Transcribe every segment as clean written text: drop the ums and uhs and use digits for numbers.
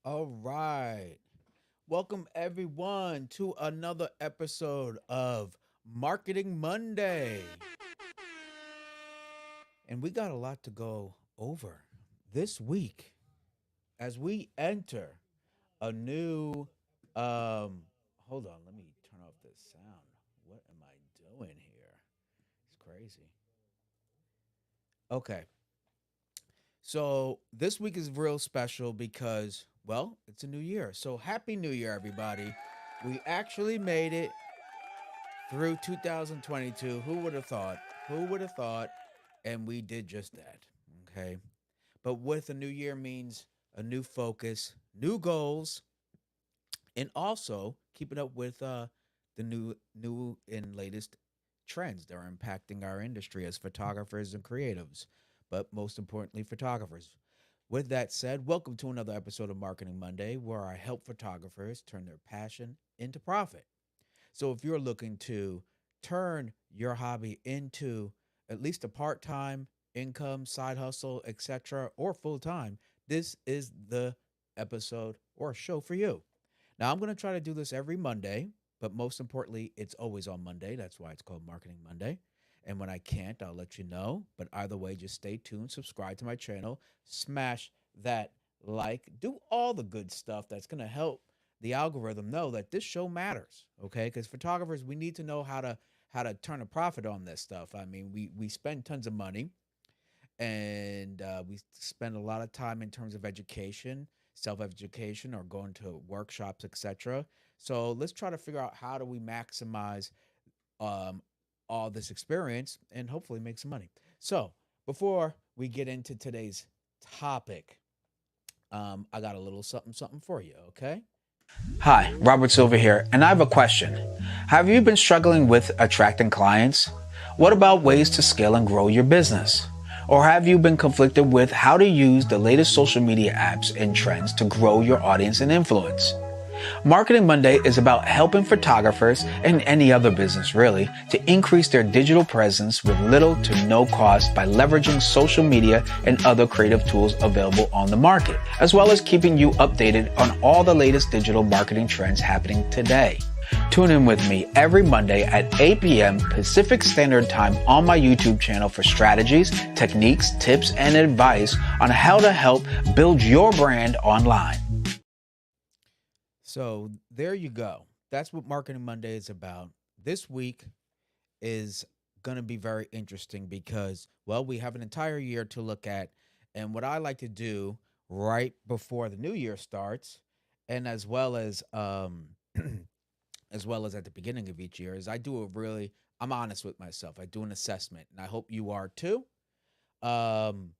All right. Welcome everyone to another episode of Marketing Monday. And we got a lot to go over this week as we enter a new um hold on, let me turn off this sound. What am I doing here? It's crazy. Okay. So this week is real special because, well, it's a new year. So happy new year, everybody. We actually made it through 2022. Who would have thought? Who would have thought? And we did just that. Okay. But with a new year means a new focus, new goals, and also keeping up with the new and latest trends that are impacting our industry as photographers and creatives, but most importantly, photographers. With that said, welcome to another episode of Marketing Monday, where I help photographers turn their passion into profit. So if you're looking to turn your hobby into at least a part-time income, side hustle, etc., or full-time, this is the episode or show for you. Now I'm going to try to do this every Monday, but most importantly, it's always on Monday. That's why it's called Marketing Monday. And when I can't, I'll let you know. But either way, just stay tuned, subscribe to my channel, smash that like, do all the good stuff that's going to help the algorithm know that this show matters, okay? Because photographers, we need to know how to turn a profit on this stuff. I mean, we spend tons of money, and we spend a lot of time in terms of education, self-education, or going to workshops, etc. So let's try to figure out how do we maximize um, all this experience and hopefully make some money. So before we get into today's topic, I got a little something something for you, okay? Hi, Robert Silver here, and I have a question. Have you been struggling with attracting clients? What about ways to scale and grow your business? Or have you been conflicted with how to use the latest social media apps and trends to grow your audience and influence? Marketing Monday is about helping photographers and any other business really to increase their digital presence with little to no cost by leveraging social media and other creative tools available on the market, as well as keeping you updated on all the latest digital marketing trends happening today. Tune in with me every Monday at 8 p.m. Pacific Standard Time on my YouTube channel for strategies, techniques, tips, and advice on how to help build your brand online. So there you go. That's what Marketing Monday is about. This week is going to be very interesting because, well, we have an entire year to look at. And what I like to do right before the new year starts, and as well as at the beginning of each year, is I do a really, I'm honest with myself. I do an assessment, and I hope you are too. Um,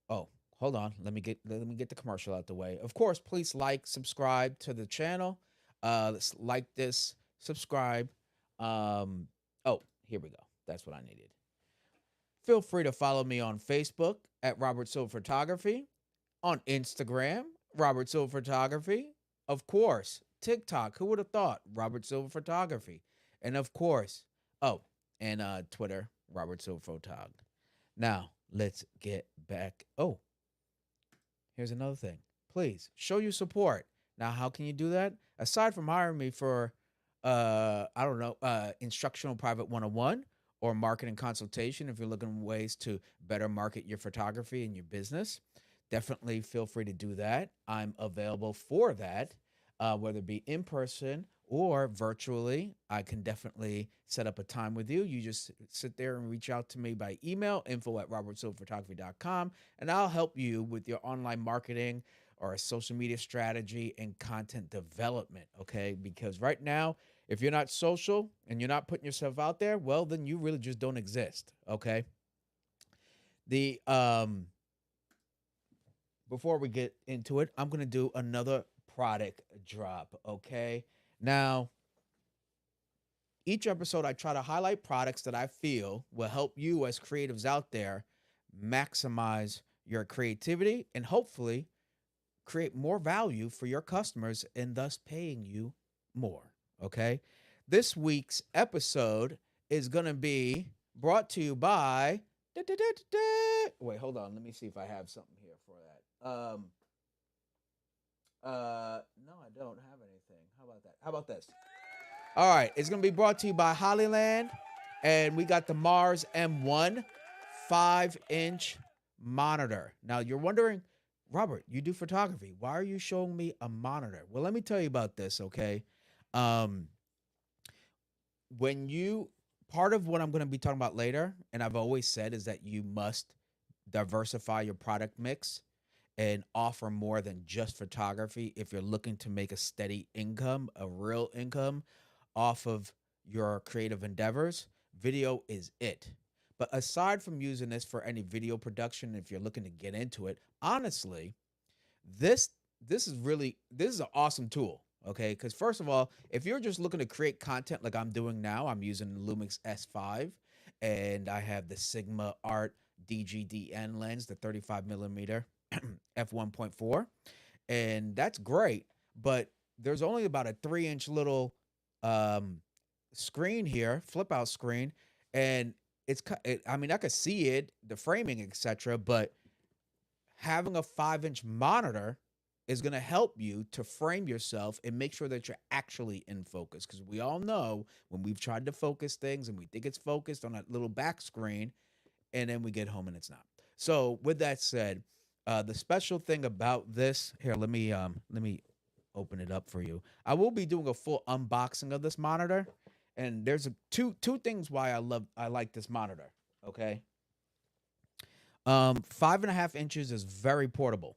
Oh, hold on. Let me get the commercial out the way. Of course, please like, subscribe to the channel. Let's like this, subscribe. Oh, here we go. That's what I needed. Feel free to follow me on Facebook at Robert Silver Photography, on Instagram, Robert Silver Photography, of course, TikTok. Who would have thought? Robert Silver Photography, and of course, oh, and Twitter, Robert Silver Photog. Now let's get back. Oh, here's another thing. Please show your support. Now, how can you do that? Aside from hiring me for, I don't know, instructional private 101 or marketing consultation, if you're looking for ways to better market your photography and your business, definitely feel free to do that. I'm available for that, whether it be in person or virtually. I can definitely set up a time with you. You just sit there and reach out to me by email, info@robertsilverphotography.com, and I'll help you with your online marketing or a social media strategy and content development. Okay. Because right now, if you're not social and you're not putting yourself out there, well, then you really just don't exist. Okay. The Before we get into it, I'm gonna do another product drop. Okay. Now, each episode, I try to highlight products that I feel will help you as creatives out there maximize your creativity and hopefully create more value for your customers and thus paying you more. Okay. This week's episode is going to be brought to you by. Wait, hold on. Let me see if I have something here for that. No, I don't have anything. How about that? How about this? All right, it's gonna be brought to you by Hollyland, and we got the Mars M1 5-inch monitor. Now you're wondering, Robert, you do photography. Why are you showing me a monitor? Well, let me tell you about this, okay? Um, when you part of what I'm going to be talking about later, and I've always said, is that you must diversify your product mix and offer more than just photography if you're looking to make a steady income, a real income off of your creative endeavors. Video is it. But aside from using this for any video production, if you're looking to get into it, honestly, this this is an awesome tool. Okay, because first of all, if you're just looking to create content like I'm doing now, I'm using the Lumix S5, and I have the Sigma Art DGDN lens, the 35 millimeter f1.4, and that's great. But there's only about a 3-inch little um, screen here, flip out screen, and I mean, I could see it, the framing, etc. But having a 5-inch monitor is going to help you to frame yourself and make sure that you're actually in focus. Because we all know when we've tried to focus things and we think it's focused on that little back screen, and then we get home and it's not. So, with that said, the special thing about this here, let me open it up for you. I will be doing a full unboxing of this monitor, and there's two things why I like this monitor. Okay, 5.5 inches is very portable.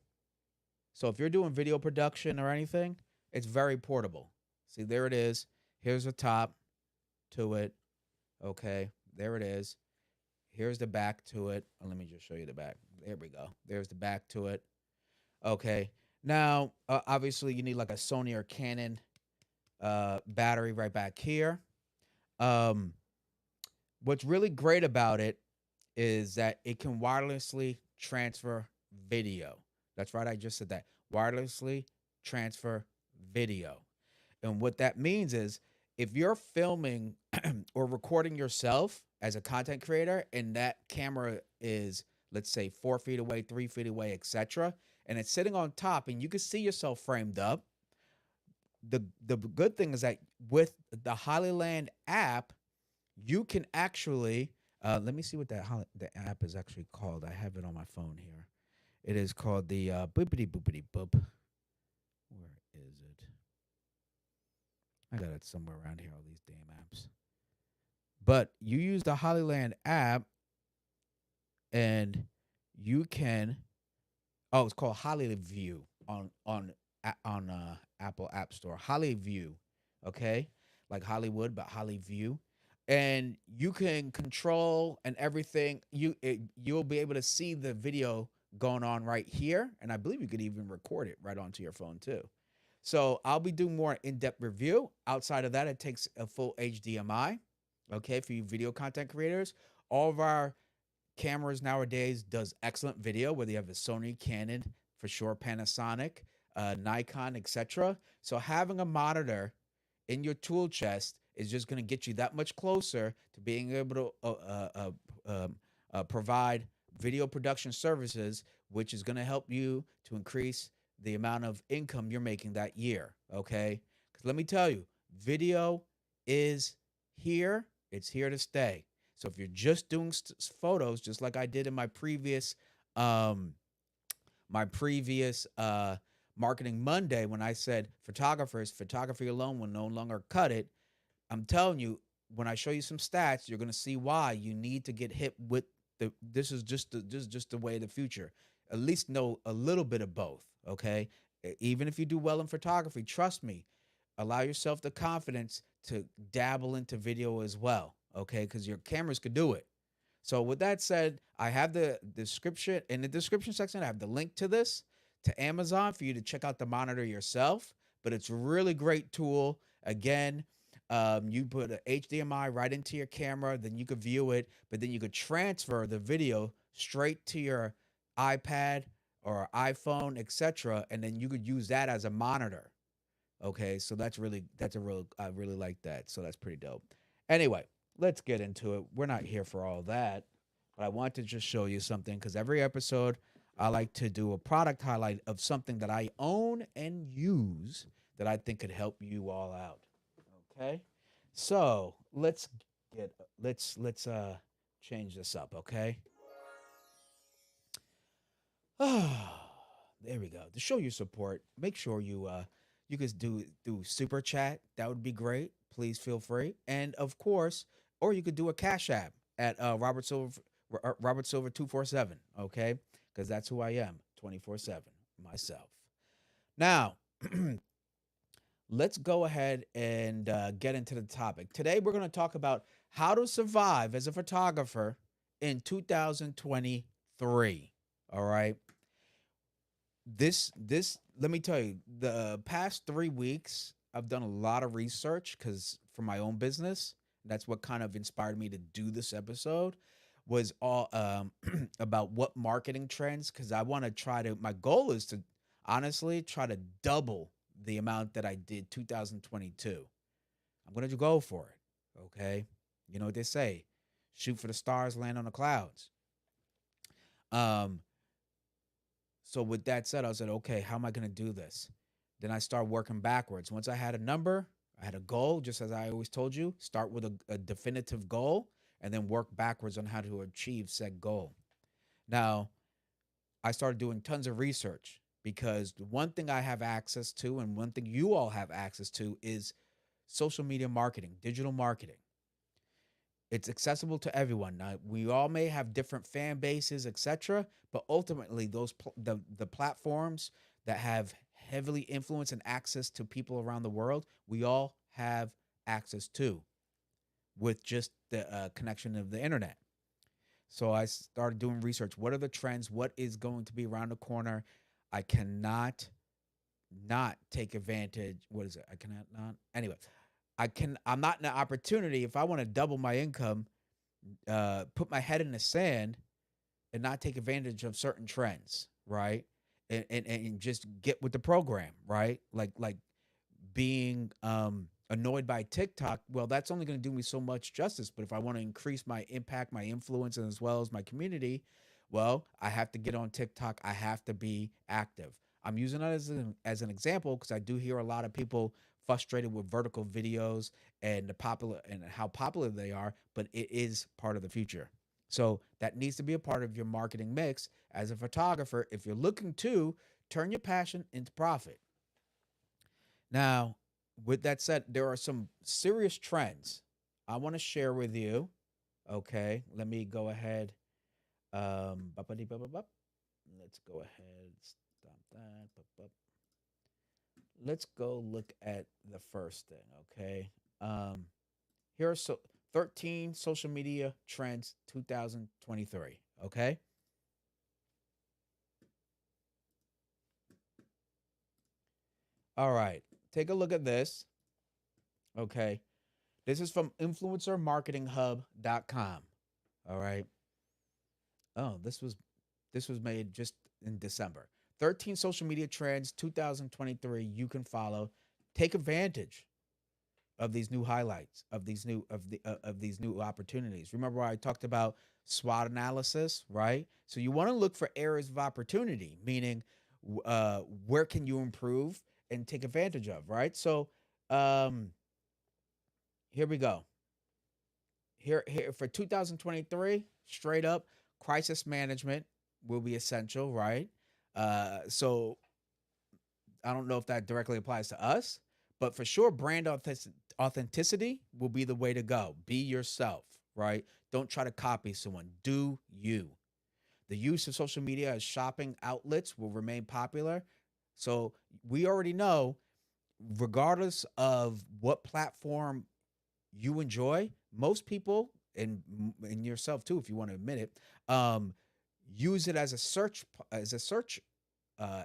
So if you're doing video production or anything, it's very portable. See, there it is. Here's the top to it. Okay, there it is. Here's the back to it. Oh, let me just show you the back. There we go. There's the back to it. Okay. Now, obviously, you need like a Sony or Canon battery right back here. Um, what's really great about it is that it can wirelessly transfer video. That's right, I just said that. Wirelessly transfer video. And what that means is if you're filming or recording yourself as a content creator and that camera is, let's say, 4 feet away, 3 feet away, etc., and it's sitting on top and you can see yourself framed up, the good thing is that with the Hollyland app, you can actually let me see what the app is actually called. I have it on my phone here. It is called the boopity boopity boop. Where is it? I got it somewhere around here. All these damn apps. But you use the Hollyland app, and you can. Oh, it's called Holly View on Apple App Store. Holly View, okay, like Hollywood, but Holly View, and you can control and everything. You'll be able to see the video going on right here, and I believe you could even record it right onto your phone too. So I'll be doing more in-depth review. Outside of that, it takes a full HDMI. Okay, for you video content creators, all of our cameras nowadays does excellent video, whether you have a Sony, Canon, for sure, Panasonic, Nikon, etc. So having a monitor in your tool chest is just going to get you that much closer to being able to provide video production services, which is going to help you to increase the amount of income you're making that year. Okay, because let me tell you, video is here. It's here to stay. So if you're just doing photos, just like I did in um, my previous marketing Monday, when I said photography alone will no longer cut it. I'm telling you, when I show you some stats, you're gonna see why you need to get hit with this is just the way of the future. At least know a little bit of both. Okay, even if you do well in photography, trust me, allow yourself the confidence to dabble into video as well. Okay, because your cameras could do it. So with that said, I have the description in the description section. I have the link to this to Amazon for you to check out the monitor yourself. But it's a really great tool. Again, you put an HDMI right into your camera, then you could view it, but then you could transfer the video straight to your iPad or iPhone, etc., and then you could use that as a monitor. Okay, so that's a real I really like that. So that's pretty dope. Anyway, let's get into it. We're not here for all that, but I want to just show you something because every episode I like to do a product highlight of something that I own and use that I think could help you all out. Okay? So, get let's change this up, okay? There we go. To show your support, make sure you could do super chat. That would be great. Please feel free. And of course, or you could do a Cash App at Robert Silver 247. Okay, because that's who I am 24/7 myself. Now, let's go ahead and get into the topic. Today, we're going to talk about how to survive as a photographer in 2023. All right, this let me tell you, the past 3 weeks I've done a lot of research because for my own business, that's what kind of inspired me to do this episode, was all about what marketing trends, because I want to try to, my goal is to honestly try to double the amount that I did 2022. I'm going to go for it. Okay, you know what they say, shoot for the stars, land on the clouds. um So with that said, I said, okay, how am I going to do this? Then I start working backwards. Once I had a number, I had a goal, just as I always told you, start with a definitive goal and then work backwards on how to achieve said goal. Now, I started doing tons of research because the one thing I have access to and one thing you all have access to is social media marketing, digital marketing. It's accessible to everyone. Now, we all may have different fan bases, etc., but ultimately, the platforms that have heavily influence and access to people around the world, we all have access to with just the connection of the internet. So I started doing research. What are the trends? What is going to be around the corner? I cannot not take advantage. What is it? I cannot not. Anyway, I'm not in an opportunity if I want to double my income, put my head in the sand and not take advantage of certain trends, right? And just get with the program, right? Like being annoyed by TikTok, well, that's only going to do me so much justice. But if I want to increase my impact, my influence, and as well as my community, well, I have to get on TikTok. I have to be active. I'm using that as an example because I do hear a lot of people frustrated with vertical videos and the popular and how popular they are, but it is part of the future. So that needs to be a part of your marketing mix as a photographer if you're looking to turn your passion into profit. Now, with that said, there are some serious trends I want to share with you. Okay, let me go ahead. Let's go ahead. Stop that. Let's go look at the first thing. Okay. Um, Here are 13 social media trends 2023. Okay. All right. Take a look at this. Okay. This is from influencermarketinghub.com. All right. Oh, this was made just in December. 13 social media trends 2023 you can follow. Take advantage of these new highlights, of these new opportunities. Remember I talked about SWOT analysis, right? So you want to look for areas of opportunity, meaning where can you improve and take advantage of, right? So um, here we go. Here for 2023, straight up, crisis management will be essential, right? So I don't know if that directly applies to us, but for sure, authenticity will be the way to go. Be yourself, right? Don't try to copy someone. Do you. The use of social media as shopping outlets will remain popular. So we already know, regardless of what platform you enjoy, most people, and yourself too, if you want to admit it, um, use it as a search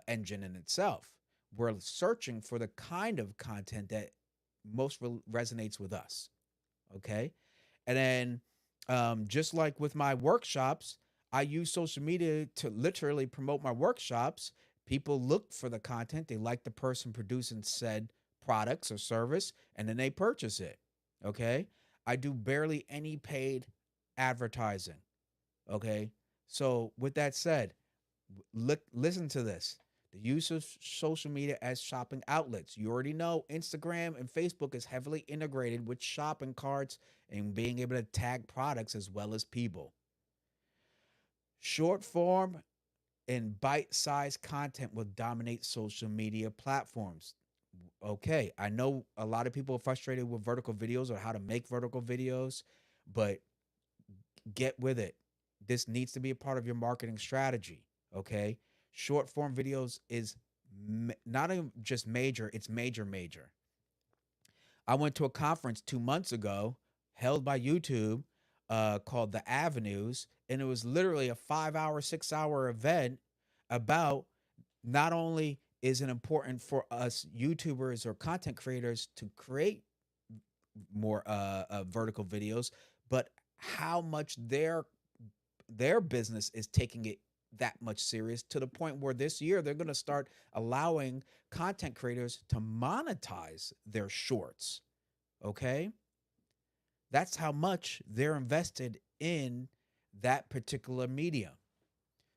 engine in itself. We're searching for the kind of content that most resonates with us. Okay, and then just like with my workshops, I use social media to literally promote my workshops. People look for the content, they like the person producing said products or service, and then they purchase it. Okay, I do barely any paid advertising. Okay, so with that said, Listen to this. The use of social media as shopping outlets. You already know Instagram and Facebook is heavily integrated with shopping carts and being able to tag products as well as people. Short form and bite sized content will dominate social media platforms. Okay, I know a lot of people are frustrated with vertical videos or how to make vertical videos, but get with it. This needs to be a part of your marketing strategy. Okay, short form videos is not even just major; it's major, major. I went to a conference 2 months ago held by YouTube called The Avenues, and it was literally a 5 hour, 6 hour event about not only is it important for us YouTubers or content creators to create more vertical videos, but how much their business is taking it that much serious to the point where this year they're going to start allowing content creators to monetize their shorts. Okay, that's how much they're invested in that particular medium.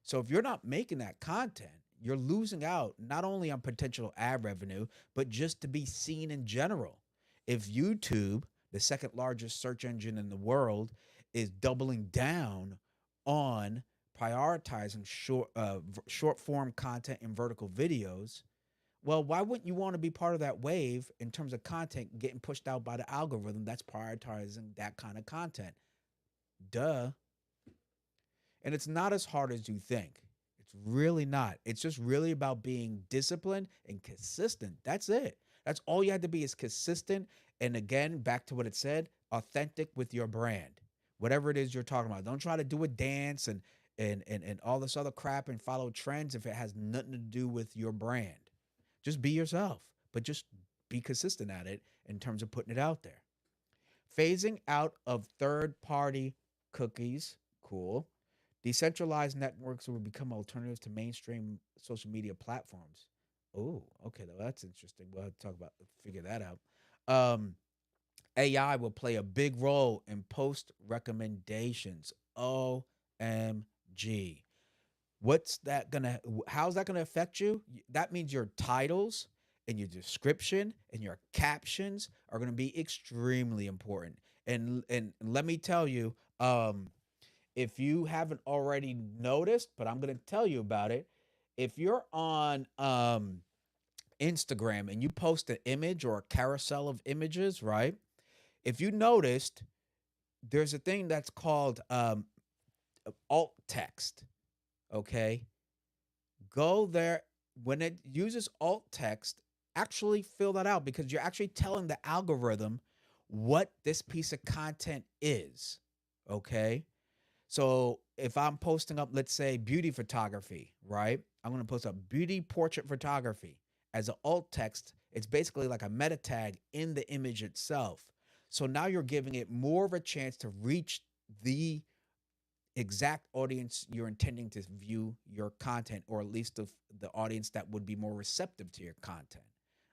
So if you're not making that content, you're losing out not only on potential ad revenue, but just to be seen in general. If YouTube, the second largest search engine in the world, is doubling down on prioritizing short form content and vertical videos, well, why wouldn't you want to be part of that wave in terms of content getting pushed out by the algorithm that's prioritizing that kind of content? Duh. And it's not as hard as you think. It's really not. It's just really about being disciplined and consistent. That's it. That's all you have to be is consistent. And again, back to what it said, authentic with your brand. Whatever it is you're talking about. Don't try to do a dance and all this other crap and follow trends if it has nothing to do with your brand. Just be yourself, but just be consistent at it in terms of putting it out there. Phasing out of third party cookies, cool. Decentralized networks will become alternatives to mainstream social media platforms. Oh, okay, though that's interesting. We'll have to talk about figure that out. Um, AI will play a big role in post recommendations. OMG. What's that gonna how's that gonna affect you? That means your titles and your description and your captions are gonna be extremely important. And let me tell you, if you haven't already noticed, but I'm gonna tell you about it. If you're on Instagram and you post an image or a carousel of images, right? If you noticed, there's a thing that's called alt text. Okay, go there when it uses alt text. Actually, fill that out because you're actually telling the algorithm what this piece of content is. Okay, so if I'm posting up, let's say beauty photography, right? I'm going to post up beauty portrait photography as an alt text. It's basically like a meta tag in the image itself. So now you're giving it more of a chance to reach the exact audience you're intending to view your content, or at least the audience that would be more receptive to your content.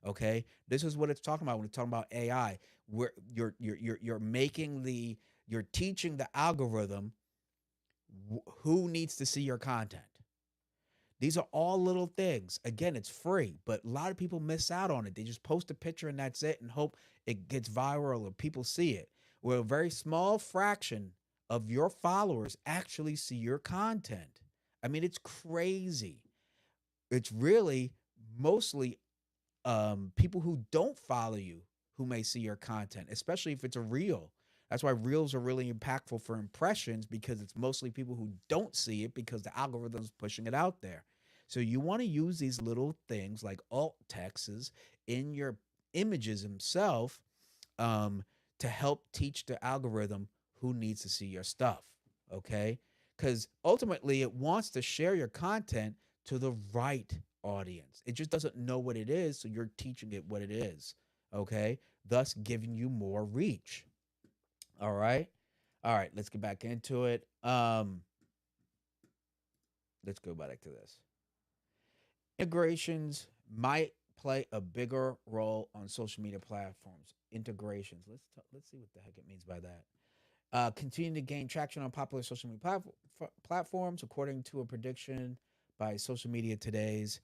Okay, this is what it's talking about when it's talking about AI, where you're making you're teaching the algorithm who needs to see your content. These are all little things. Again, it's free, but a lot of people miss out on it. They just post a picture and that's it and hope it gets viral or people see it. Where a very small fraction of your followers actually see your content. I mean, it's crazy. It's really mostly people who don't follow you who may see your content, especially if it's a reel. That's why reels are really impactful for impressions because it's mostly people who don't see it because the algorithm's pushing it out there. So you want to use these little things like alt texts in your images themselves um, to help teach the algorithm who needs to see your stuff. Okay, because ultimately it wants to share your content to the right audience. It just doesn't know what it is, so you're teaching it what it is. Okay, thus giving you more reach. All right. All right, let's get back into it. Let's go back to this. Integrations might play a bigger role on social media platforms. Integrations. Let's see what the heck it means by that. Continue to gain traction on popular social media platforms, according to a prediction by social media today's.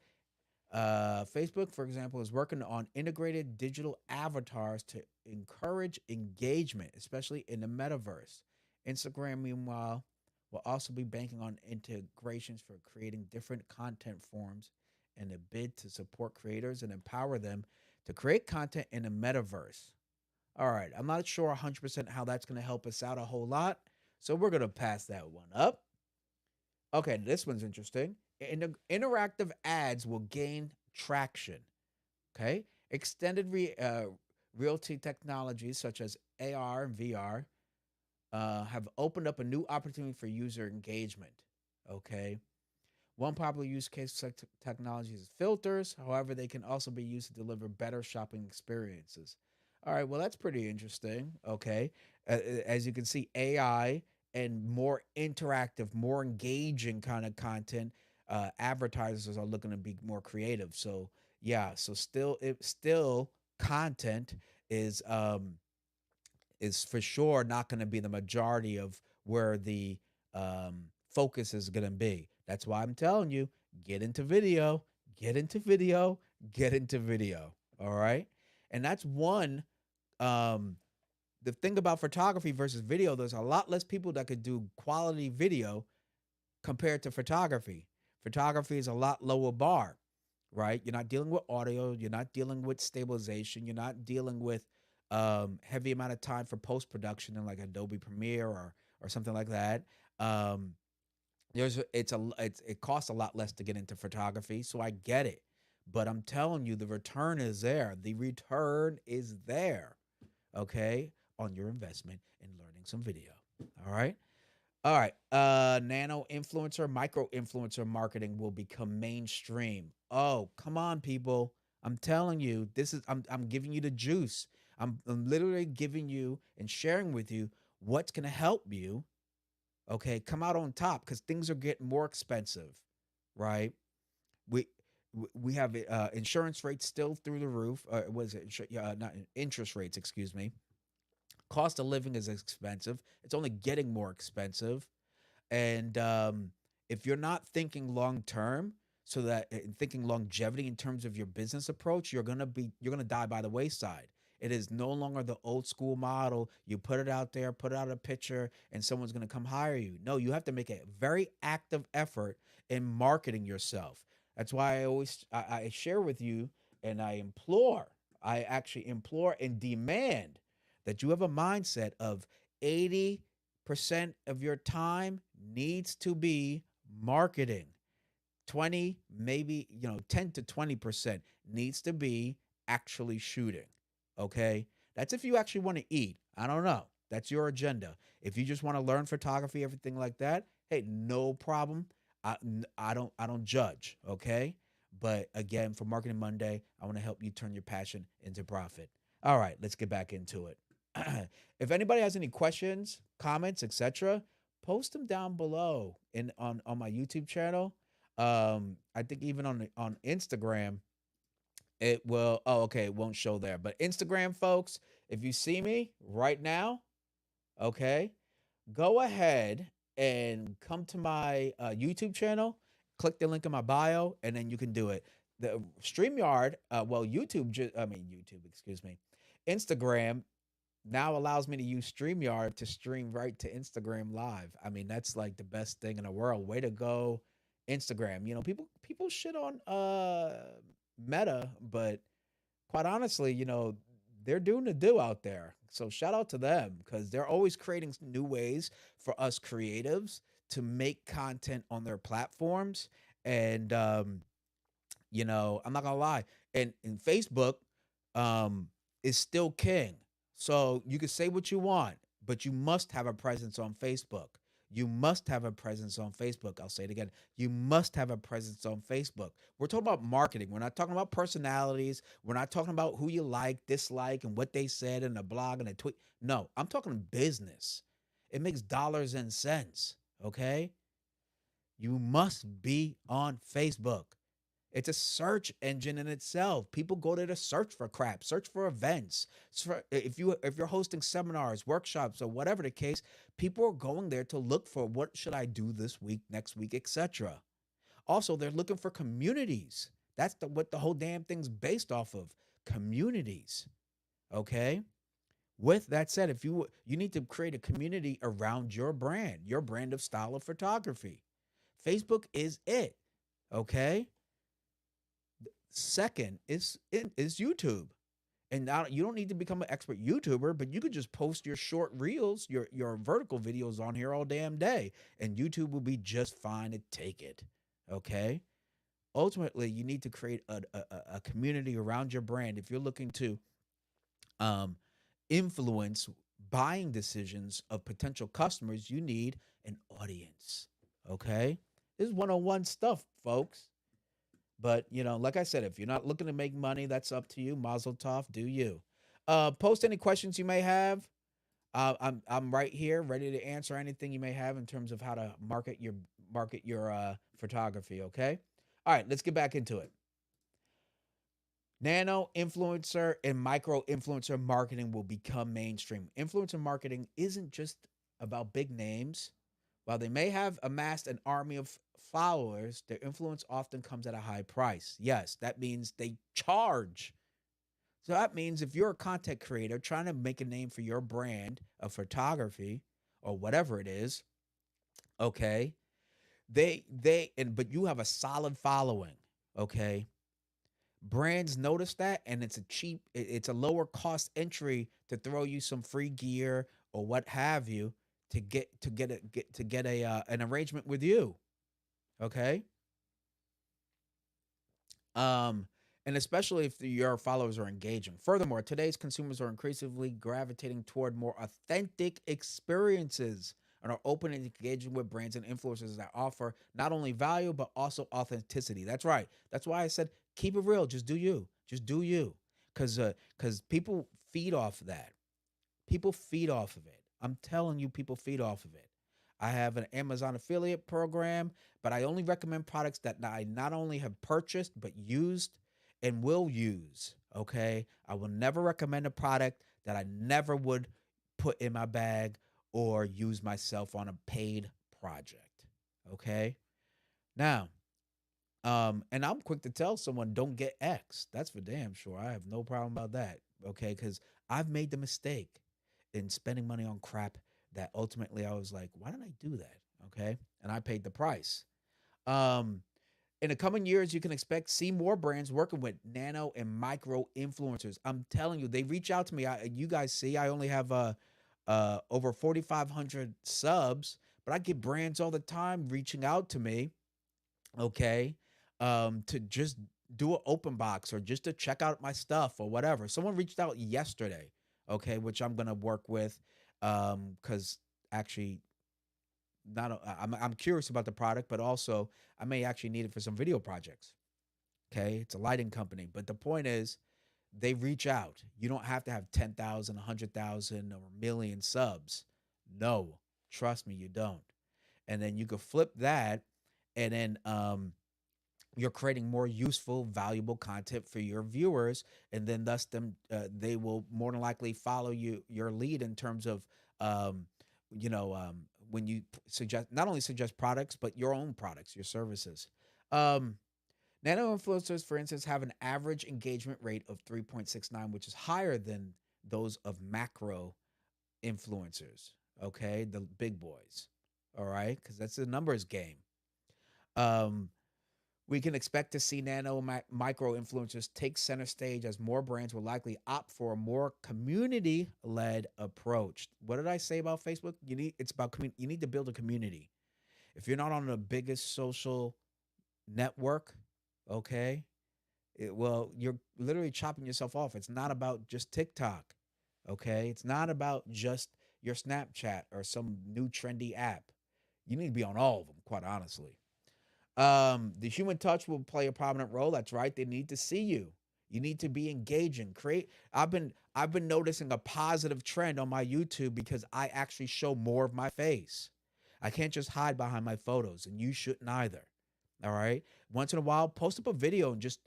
Facebook, for example, is working on integrated digital avatars to encourage engagement, especially in the metaverse. Instagram, meanwhile, will also be banking on integrations for creating different content forms in a bid to support creators and empower them to create content in the metaverse. All right, I'm not sure 100% how that's going to help us out a whole lot, so we're going to pass that one up. Okay, this one's interesting. Interactive ads will gain traction. Okay, extended realty technologies such as AR and VR have opened up a new opportunity for user engagement. Okay, one popular use case of technology is filters. However, they can also be used to deliver better shopping experiences. All right, well, that's pretty interesting. Okay. As you can see, AI and more interactive, more engaging kind of content, advertisers are looking to be more creative. So, yeah, so still content is um is for sure not going to be the majority of where the focus is going to be. That's why I'm telling you, get into video, get into video, get into video. All right. And that's one. Um, the thing about photography versus video, there's a lot less people that could do quality video compared to photography. Photography is a lot lower bar, right? You're not dealing with audio, you're not dealing with stabilization, you're not dealing with heavy amount of time for post production in like Adobe Premiere or something like that. Um, it costs a lot less to get into photography, so I get it. But I'm telling you, the return is there. The return is there. Okay, on your investment in learning some video. All right. All right. Nano influencer, micro influencer marketing will become mainstream. Oh, come on, people. I'm telling you, I'm giving you the juice. I'm literally giving you and sharing with you what's gonna help you. Okay, come out on top because things are getting more expensive, right? We we have insurance rates still through the roof. Was it not interest rates? Excuse me. Cost of living is expensive. It's only getting more expensive. And if you're not thinking long term, so that thinking longevity in terms of your business approach, you're gonna die by the wayside. It is no longer the old school model. You put it out there, put out a picture, and someone's gonna come hire you. No, you have to make a very active effort in marketing yourself. That's why I share with you and I actually implore and demand that you have a mindset of 80% of your time needs to be marketing. 20, maybe, 10 to 20% needs to be actually shooting. Okay? That's if you actually want to eat. I don't know. That's your agenda. If you just want to learn photography, everything like that, hey, no problem. I don't judge, okay? But again, for Marketing Monday, I want to help you turn your passion into profit. All right, let's get back into it. If anybody has any questions, comments, etc., post them down below in on my YouTube channel. I think even on Instagram, it will. Oh, okay, it won't show there. But Instagram, folks, if you see me right now, okay, go ahead and come to my YouTube channel, click the link in my bio, and then you can do it. The StreamYard, YouTube, excuse me, Instagram now allows me to use StreamYard to stream right to Instagram live. I mean, that's like the best thing in the world. Way to go, Instagram. People shit on Meta, but quite honestly, they're doing the do out there. So shout out to them because they're always creating new ways for us creatives to make content on their platforms. And I'm not gonna lie. And in Facebook, is still king. So you can say what you want, but you must have a presence on Facebook. You must have a presence on Facebook. I'll say it again. You must have a presence on Facebook. We're talking about marketing. We're not talking about personalities. We're not talking about who you like, dislike, and what they said in a blog and a tweet. No, I'm talking business. It makes dollars and cents. Okay. You must be on Facebook. It's a search engine in itself. People go there to search for crap, search for events. If you're hosting seminars, workshops, or whatever the case, people are going there to look for what should I do this week, next week, etc. Also, they're looking for communities. That's what the whole damn thing's based off of, communities. Okay. With that said, if you need to create a community around your brand of style of photography. Facebook is it. Okay. Second is YouTube. And now you don't need to become an expert YouTuber, but you could just post your short reels, your vertical videos on here all damn day, and YouTube will be just fine to take it. Okay. Ultimately, you need to create a community around your brand if you're looking to um, influence buying decisions of potential customers. You need an audience. Okay. This is one-on-one stuff, folks. But like I said, if you're not looking to make money, that's up to you. Mazel tov, do you? Post any questions you may have. I'm right here, ready to answer anything you may have in terms of how to market your photography. Okay. All right, let's get back into it. Nano influencer and micro influencer marketing will become mainstream. Influencer marketing isn't just about big names. While they may have amassed an army of followers, their influence often comes at a high price. Yes, that means they charge. So that means if you're a content creator trying to make a name for your brand of photography or whatever it is, okay, they and but you have a solid following, okay? Brands notice that, and it's a lower cost entry to throw you some free gear or what have you to get a an arrangement with you. Okay. um and especially if your followers are engaging. Furthermore, today's consumers are increasingly gravitating toward more authentic experiences and are open and engaging with brands and influencers that offer not only value but also authenticity. That's right. That's why I said keep it real. Just do you. Just do you. Because people feed off of that. People feed off of it. I'm telling you, people feed off of it. I have an Amazon affiliate program, but I only recommend products that I not only have purchased, but used and will use. Okay. I will never recommend a product that I never would put in my bag or use myself on a paid project. Okay. Now, and I'm quick to tell someone don't get X. That's for damn sure. I have no problem about that. Okay, because I've made the mistake in spending money on crap that ultimately I was like, why did I do that? Okay, and I paid the price. Um, in the coming years, you can expect see more brands working with nano and micro influencers. I'm telling you, they reach out to me. You guys see, I only have over 4,500 subs, but I get brands all the time reaching out to me, okay, to just do an open box or just to check out my stuff or whatever. Someone reached out yesterday, okay, which I'm gonna work with, because actually, not I'm curious about the product, but also I may actually need it for some video projects. Okay, it's a lighting company, but the point is, they reach out. You don't have to have 10,000, 100,000, or a million subs. No, trust me, you don't. And then you could flip that, and then you're creating more useful, valuable content for your viewers, and then thus them they will more than likely follow your lead in terms of um, you know when you suggest not only suggest products but your own products, your services. Um, Nano influencers, for instance, have an average engagement rate of 3.69, which is higher than those of macro influencers. Okay, the big boys. All right, because that's the numbers game. Um, we can expect to see micro influencers take center stage as more brands will likely opt for a more community led approach. What did I say about Facebook? You need to build a community. If you're not on the biggest social network, okay, well, you're literally chopping yourself off. It's not about just TikTok, okay? It's not about just your Snapchat or some new trendy app. You need to be on all of them, quite honestly. The human touch will play a prominent role. That's right. They need to see you. You need to be engaging. Create. I've been noticing a positive trend on my YouTube because I actually show more of my face. I can't just hide behind my photos, and you shouldn't either. All right. Once in a while, post up a video and just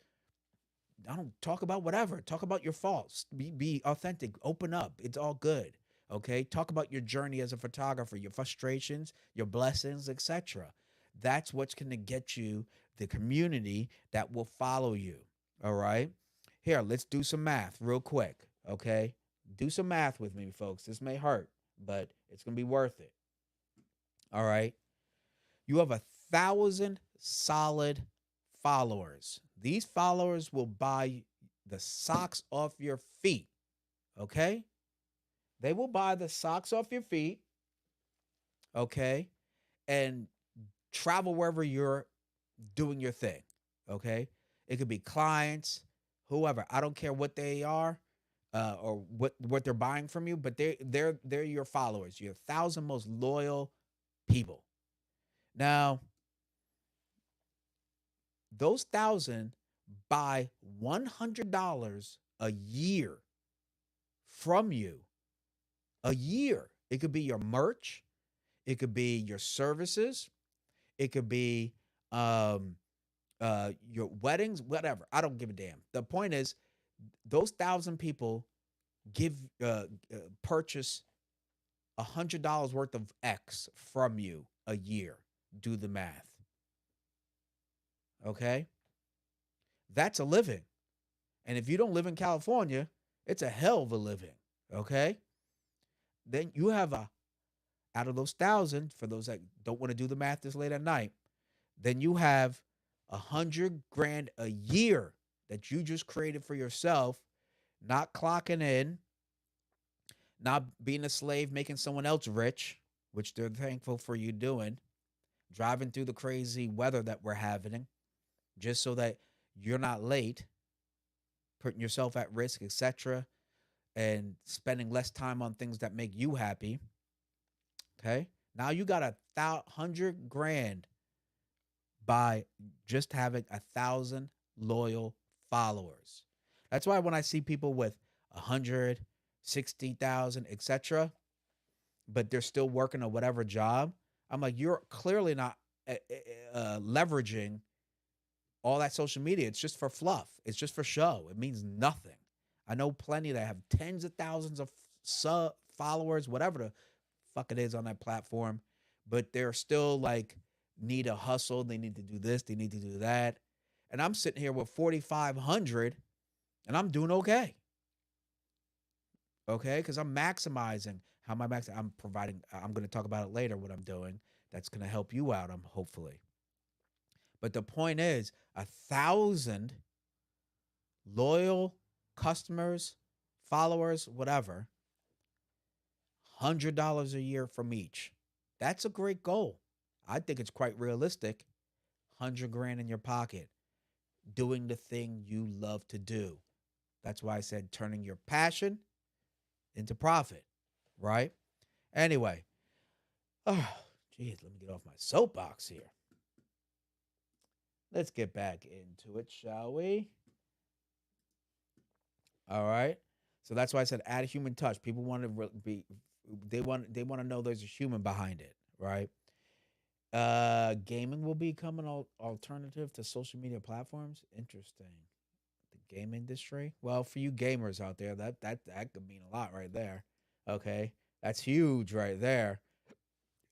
I don't talk about whatever. Talk about your faults. Be authentic. Open up. It's all good. Okay. Talk about your journey as a photographer, your frustrations, your blessings, etc. That's what's going to get you the community that will follow you. All right. Here, let's do some math real quick. Okay. Do some math with me, folks. This may hurt, but it's going to be worth it. All right. You have 1,000 solid followers. These followers will buy the socks off your feet. Okay. They will buy the socks off your feet. Okay. And travel wherever you're doing your thing. Okay. It could be clients, whoever. I don't care what they are, or what they're buying from you, but they're your followers. Your 1,000 most loyal people. Now, those 1,000 buy $100 a year from you. A year. It could be your merch. It could be your services. It could be um, your weddings, whatever. I don't give a damn. The point is, those 1,000 people give purchase $100 worth of X from you a year. Do the math. Okay, that's a living. And if you don't live in California, it's a hell of a living. Okay, then you have a out of those 1,000, for those that don't want to do the math this late at night, then you have 100 grand a year that you just created for yourself, not clocking in, not being a slave, making someone else rich, which they're thankful for you doing, driving through the crazy weather that we're having, just so that you're not late, putting yourself at risk, etc., and spending less time on things that make you happy. Okay. Now you got 100 grand by just having 1,000 loyal followers. That's why when I see people with 160,000, etc., but they're still working a whatever job, I'm like, you're clearly not leveraging all that social media. It's just for fluff. It's just for show. It means nothing. I know plenty that have tens of thousands of followers, whatever the fuck it is on that platform, but they're still like need a hustle. They need to do this. They need to do that. And I'm sitting here with 4,500 and I'm doing okay. Okay. Cause I'm maximizing how my I'm providing. I'm going to talk about it later, what I'm doing. That's going to help you out. I'm hopefully. But the point is 1,000 loyal customers, followers, whatever, $100 a year from each. That's a great goal. I think it's quite realistic. 100 grand in your pocket, doing the thing you love to do. That's why I said turning your passion into profit, right? Anyway, oh, geez, let me get off my soapbox here. Let's get back into it, shall we? All right. So that's why I said add a human touch. People want to be they want to know there's a human behind it, right? Gaming will become an alternative to social media platforms. Interesting. The game industry. Well, for you gamers out there, that could mean a lot right there. Okay, that's huge right there.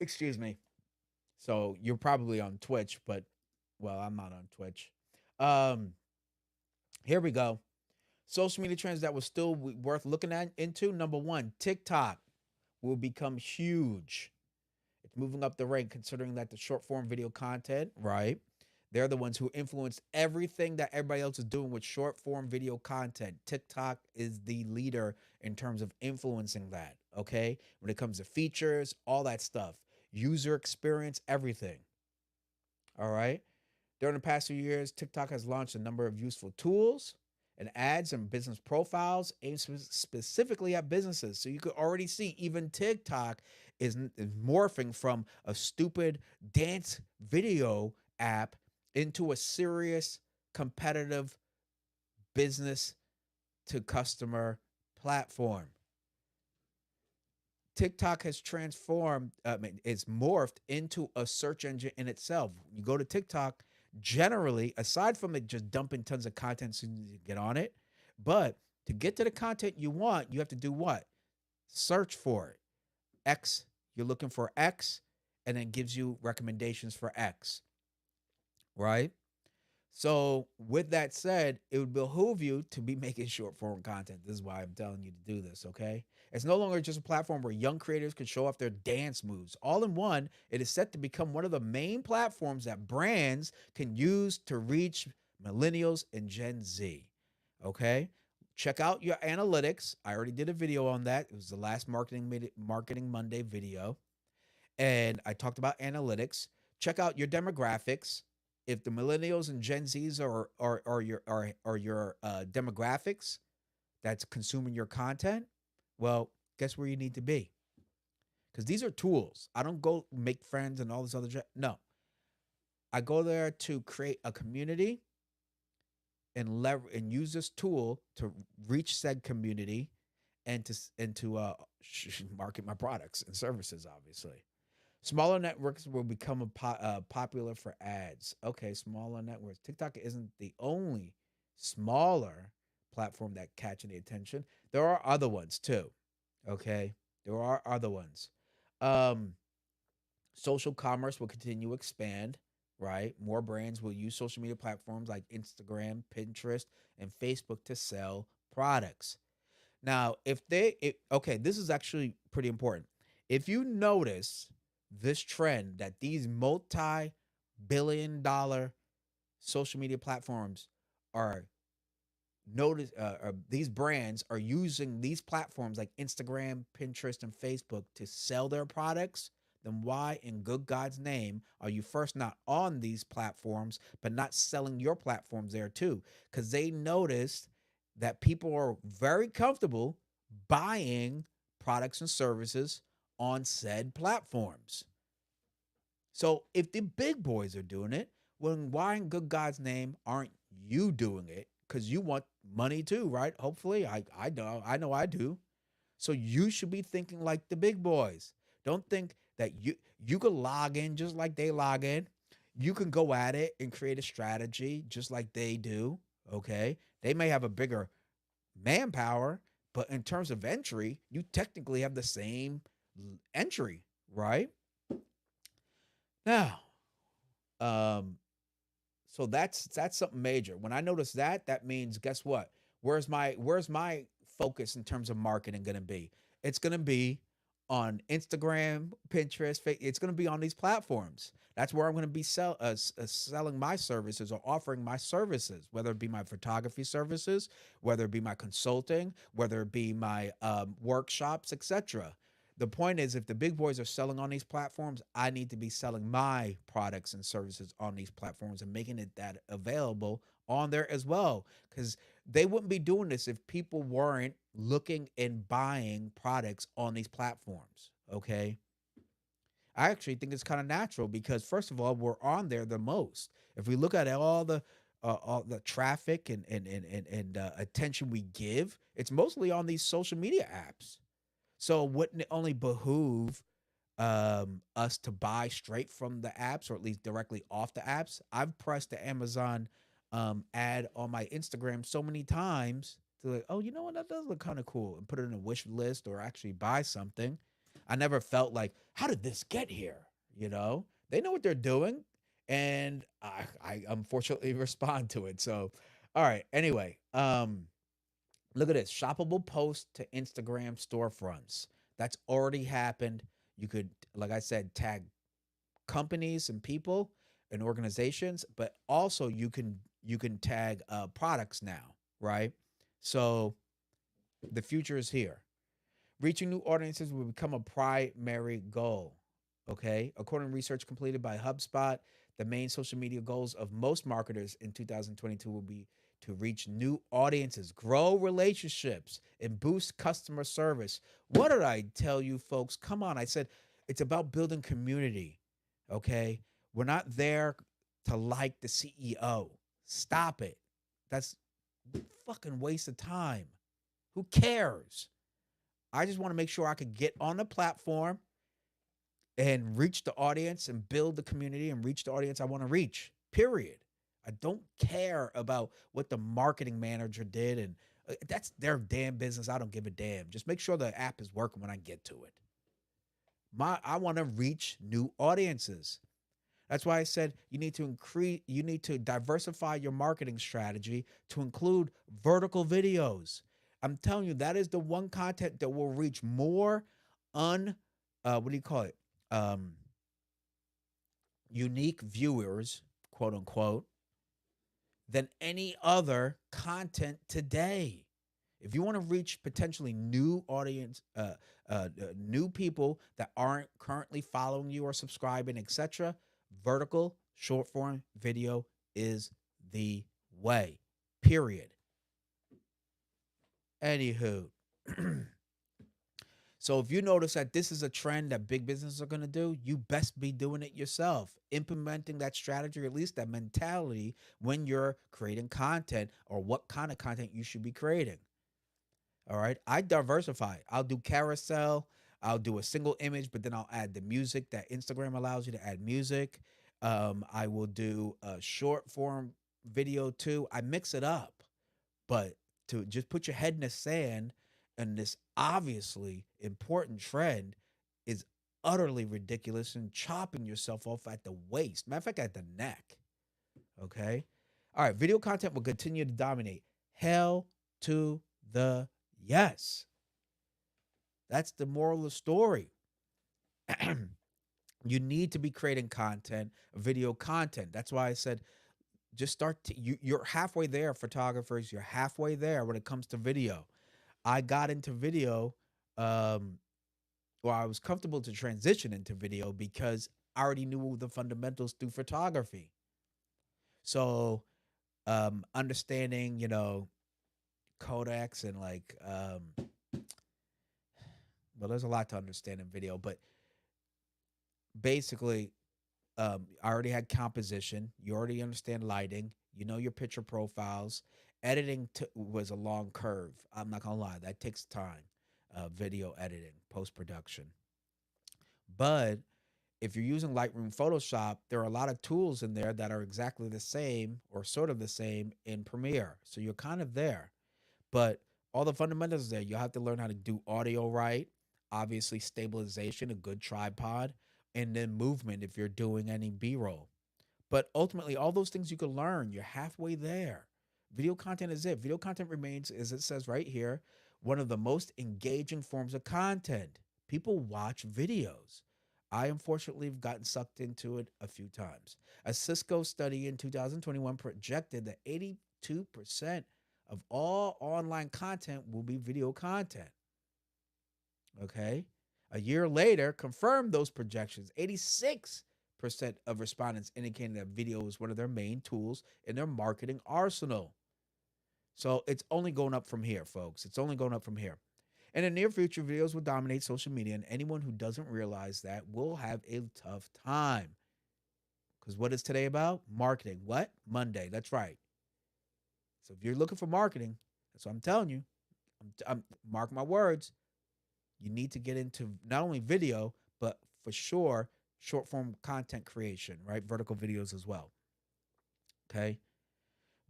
Excuse me. So you're probably on Twitch, but well, I'm not on Twitch. Um, Here we go. Social media trends that was still worth looking at into. Number one, TikTok will become huge. It's moving up the rank considering that the short form video content, right? They're the ones who influenced everything that everybody else is doing with short form video content. TikTok is the leader in terms of influencing that, okay? When it comes to features, all that stuff, user experience, everything. All right. During the past few years, TikTok has launched a number of useful tools and ads and business profiles aimed specifically at businesses. So you could already see even TikTok is morphing from a stupid dance video app into a serious competitive business to customer platform. TikTok has transformed, it's morphed into a search engine in itself. You go to TikTok, generally, aside from it just dumping tons of content so you get on it, but to get to the content you want, you have to do what? Search for it. X, you're looking for X, and then gives you recommendations for X, right? So, with that said, it would behoove you to be making short form content. This is why I'm telling you to do this, okay? It's no longer just a platform where young creators can show off their dance moves. All in one, it is set to become one of the main platforms that brands can use to reach millennials and Gen Z, okay? Check out your analytics. I already did a video on that. It was the last Marketing Monday video, and I talked about analytics. Check out your demographics. If the millennials and Gen Zs are your demographics that's consuming your content, well, guess where you need to be? Because these are tools. I don't go make friends and all this other shit. No, I go there to create a community and use this tool to reach said community and to market my products and services. Obviously, smaller networks will become popular for ads. Okay, smaller networks. TikTok isn't the only smaller platform that catching the attention. There are other ones too. Okay, there are other ones. Um, Social commerce will continue to expand. Right, more brands will use social media platforms like Instagram, Pinterest, and Facebook to sell products. Now, okay, this is actually pretty important. If you notice this trend that these multi-billion dollar social media platforms are these brands are using these platforms like Instagram, Pinterest, and Facebook to sell their products, then why in good God's name are you first not on these platforms but not selling your platforms there too? Because they noticed that people are very comfortable buying products and services on said platforms. So if the big boys are doing it, well, why in good God's name aren't you doing it? Because you want money too, right? Hopefully, I know I do. So you should be thinking like the big boys. Don't think that you could log in just like they log in. You can go at it and create a strategy just like they do. Okay, they may have a bigger manpower, but in terms of entry, you technically have the same entry, right? Now, um, so that's something major. When I notice that, that means guess what? Where's my focus in terms of marketing going to be? It's going to be on Instagram, Pinterest. It's going to be on these platforms. That's where I'm going to be selling my services or offering my services, whether it be my photography services, whether it be my consulting, whether it be my workshops, etc. The point is, if the big boys are selling on these platforms, I need to be selling my products and services on these platforms and making it that available on there as well. Because they wouldn't be doing this if people weren't looking and buying products on these platforms. Okay. I actually think it's kind of natural because, first of all, we're on there the most. If we look at all the traffic and attention we give, it's mostly on these social media apps. So wouldn't it only behoove us to buy straight from the apps or at least directly off the apps? I've pressed the Amazon ad on my Instagram so many times to like, oh, you know what, that does look kind of cool, and put it in a wish list or actually buy something. I never felt like, how did this get here? They know what they're doing, and I unfortunately respond to it. So, all right. Anyway, look at this shoppable post to Instagram storefronts. That's already happened. You could, like I said, tag companies and people and organizations, but also you can tag products now, right? So the future is here. Reaching new audiences will become a primary goal. Okay. According to research completed by HubSpot, the main social media goals of most marketers in 2022 will be to reach new audiences, grow relationships, and boost customer service. What did I tell you, folks? Come on. I said it's about building community. Okay. We're not there to like the CEO. Stop it. That's fucking waste of time. Who cares? I just want to make sure I could get on the platform and reach the audience and build the community and reach the audience I want to reach. Period. I don't care about what the marketing manager did, and that's their damn business. I don't give a damn. Just make sure the app is working when I get to it. I want to reach new audiences. That's why I said you need to diversify your marketing strategy to include vertical videos. I'm telling you, that is the one content that will reach more un what do you call it? Um, unique viewers, quote unquote, than any other content today. If you want to reach potentially new audience, new people that aren't currently following you or subscribing, etc., vertical short form video is the way. Period. Anywho, so if you notice that this is a trend that big businesses are going to do, you best be doing it yourself, implementing that strategy, or at least that mentality when you're creating content or what kind of content you should be creating. All right. I diversify. I'll do carousel. I'll do a single image, but then I'll add the music that Instagram allows you to add music. I will do a short form video too. I mix it up, but to just put your head in the sand and this obviously important trend is utterly ridiculous and chopping yourself off at the waist. Matter of fact, at the neck. Okay. All right. Video content will continue to dominate. Hell to the yes. That's the moral of the story. You need to be creating content, video content. That's why I said just you're halfway there, photographers. You're halfway there when it comes to video. I got into video, um, or I was comfortable to transition into video because I already knew the fundamentals through photography. So, understanding, codecs and like, well, there's a lot to understand in video, but basically, I already had composition. You already understand lighting. You know your picture profiles. Editing was a long curve. I'm not gonna lie, that takes time. Video editing, post production. But if you're using Lightroom, Photoshop, there are a lot of tools in there that are exactly the same or sort of the same in Premiere. So you're kind of there. But all the fundamentals there. You have to learn how to do audio right, obviously stabilization, a good tripod, and then movement if you're doing any B-roll. But ultimately, all those things you can learn. You're halfway there. Video content is it. Video content remains, as it says right here, one of the most engaging forms of content. People watch videos. I unfortunately have gotten sucked into it a few times. A Cisco study in 2021 projected that 82% of all online content will be video content. Okay. A year later, confirmed those projections. 86% of respondents indicated that video is one of their main tools in their marketing arsenal. So it's only going up from here, folks. It's only going up from here. In the near future, videos will dominate social media, and anyone who doesn't realize that will have a tough time. Because what is today about? Marketing. What? Monday. That's right. So if you're looking for marketing, that's what I'm telling you. I'm mark my words. You need to get into not only video, but for sure, short form content creation, right? Vertical videos as well. Okay.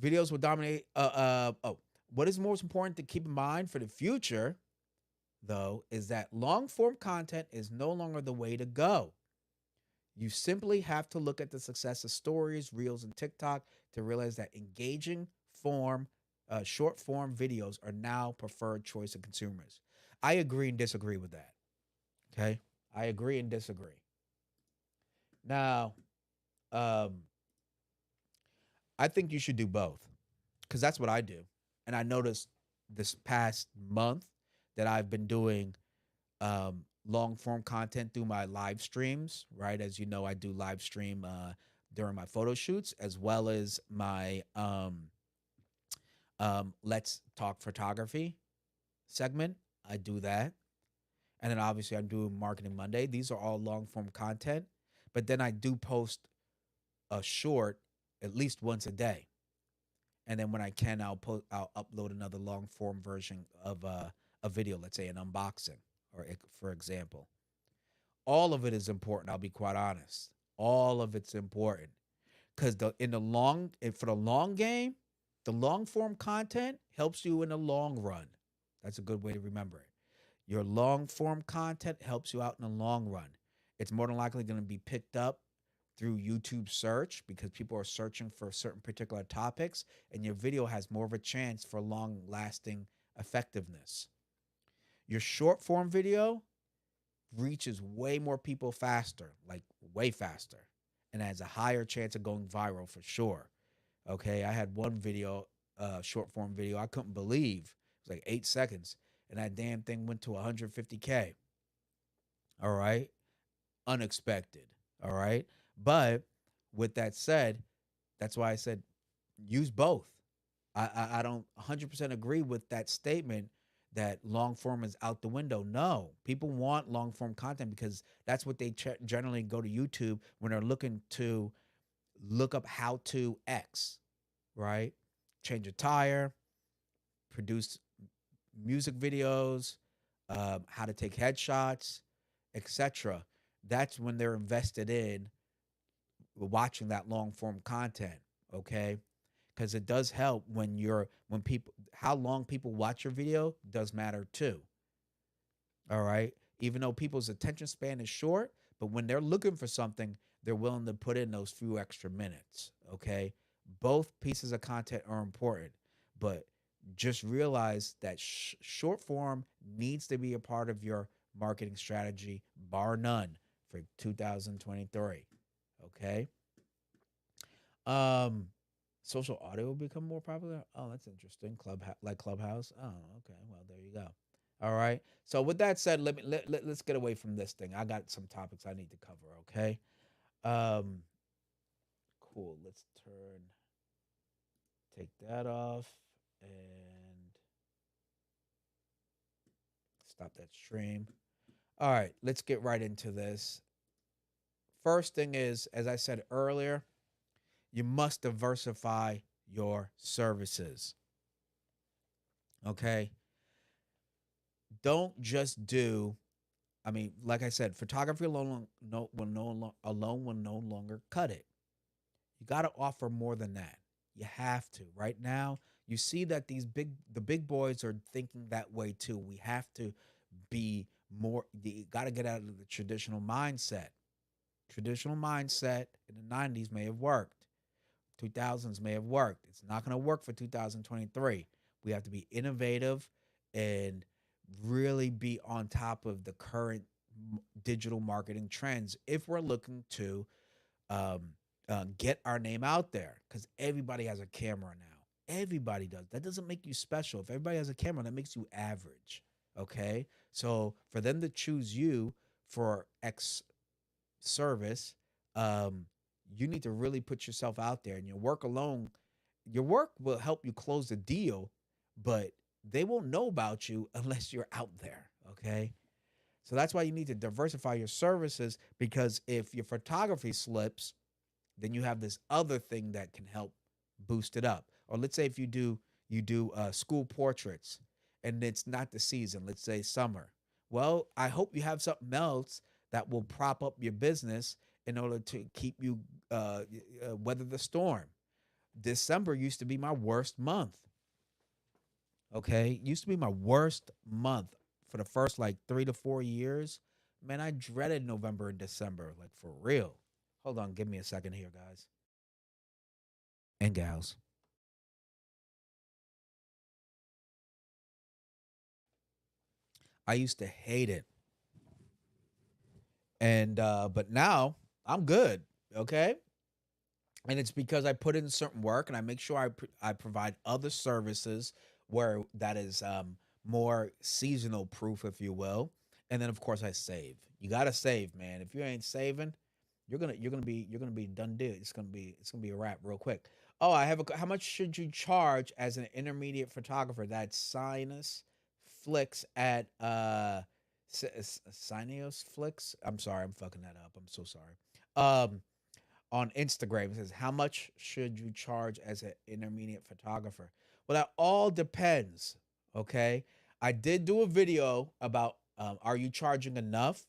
Videos will dominate. What is most important to keep in mind for the future, though, is that long form content is no longer the way to go. You simply have to look at the success of stories, reels, and TikTok to realize that engaging short form videos are now preferred choice of consumers. I agree and disagree with that. Okay, I agree and disagree. Now, um, I think you should do both because that's what I do, and I noticed this past month that I've been doing long form content through my live streams. Right, as you know, I do live stream during my photo shoots as well as my Let's Talk Photography segment. I do that. And then obviously I'm doing Marketing Monday. These are all long form content. But then I do post a short at least once a day. And then when I can, I'll upload another long form version of a video, let's say an unboxing, for example. All of it is important. I'll be quite honest. All of it's important because for the long game, the long form content helps you in the long run. That's a good way to remember it. Your long form content helps you out in the long run. It's more than likely going to be picked up through YouTube search because people are searching for certain particular topics, and your video has more of a chance for long lasting effectiveness. Your short form video reaches way more people faster, like way faster, and has a higher chance of going viral for sure. Okay, I had one video, short form video, I couldn't believe it was like 8 seconds, and that damn thing went to 150K. All right, unexpected. All right, but with that said, that's why I said use both. I don't 100% agree with that statement that long form is out the window. No, people want long form content because that's what they generally go to YouTube when they're looking to look up how to X, right? Change a tire, produce music videos, how to take headshots, etc. That's when they're invested in watching that long form content. Okay, because it does help when people how long people watch your video does matter too. All right, even though people's attention span is short, but when they're looking for something, they're willing to put in those few extra minutes. Okay, both pieces of content are important, but just realize that short form needs to be a part of your marketing strategy, bar none, for 2023. Okay. Um, social audio will become more popular. Oh, that's interesting. Like Clubhouse. Oh, okay. Well, there you go. All right. So with that said, let's get away from this thing. I got some topics I need to cover. Okay. Um, cool. Let's take that off and stop that stream. All right. Let's get right into this. First thing is, as I said earlier, you must diversify your services. Okay. Don't just do, I mean, like I said, photography alone will no longer cut it. You got to offer more than that. You have to. Right now, you see that the big boys are thinking that way too. We have to be more, you got to get out of the traditional mindset. Traditional mindset in the 90s may have worked. 2000s may have worked. It's not going to work for 2023. We have to be innovative and really be on top of the current digital marketing trends if we're looking to um, get our name out there, because everybody has a camera now. Everybody does. That doesn't make you special. If everybody has a camera, that makes you average. Okay. So for them to choose you for X service, um, you need to really put yourself out there, and your work alone, your work will help you close the deal, but they won't know about you unless you're out there. Okay. So that's why you need to diversify your services, because if your photography slips, then you have this other thing that can help boost it up. Or let's say if you do school portraits and it's not the season, let's say summer. Well, I hope you have something else that will prop up your business in order to keep you weather the storm. December used to be my worst month. Okay, used to be my worst month for the first like 3 to 4 years. Man, I dreaded November and December, like for real. Hold on, give me a second here, guys and gals. I used to hate it, and but now I'm good. Okay, and it's because I put in certain work and I make sure I provide other services where that is more seasonal proof, if you will. And then of course I save. You gotta save, man. If you ain't saving, you're gonna be done deal. It's gonna be a wrap real quick. Oh, I have a. How much should you charge as an intermediate photographer? That's Sinus Flicks at Sinus Flicks. I'm sorry, I'm fucking that up. I'm so sorry. On Instagram. It says, how much should you charge as an intermediate photographer? Well, that all depends. Okay. I did do a video about are you charging enough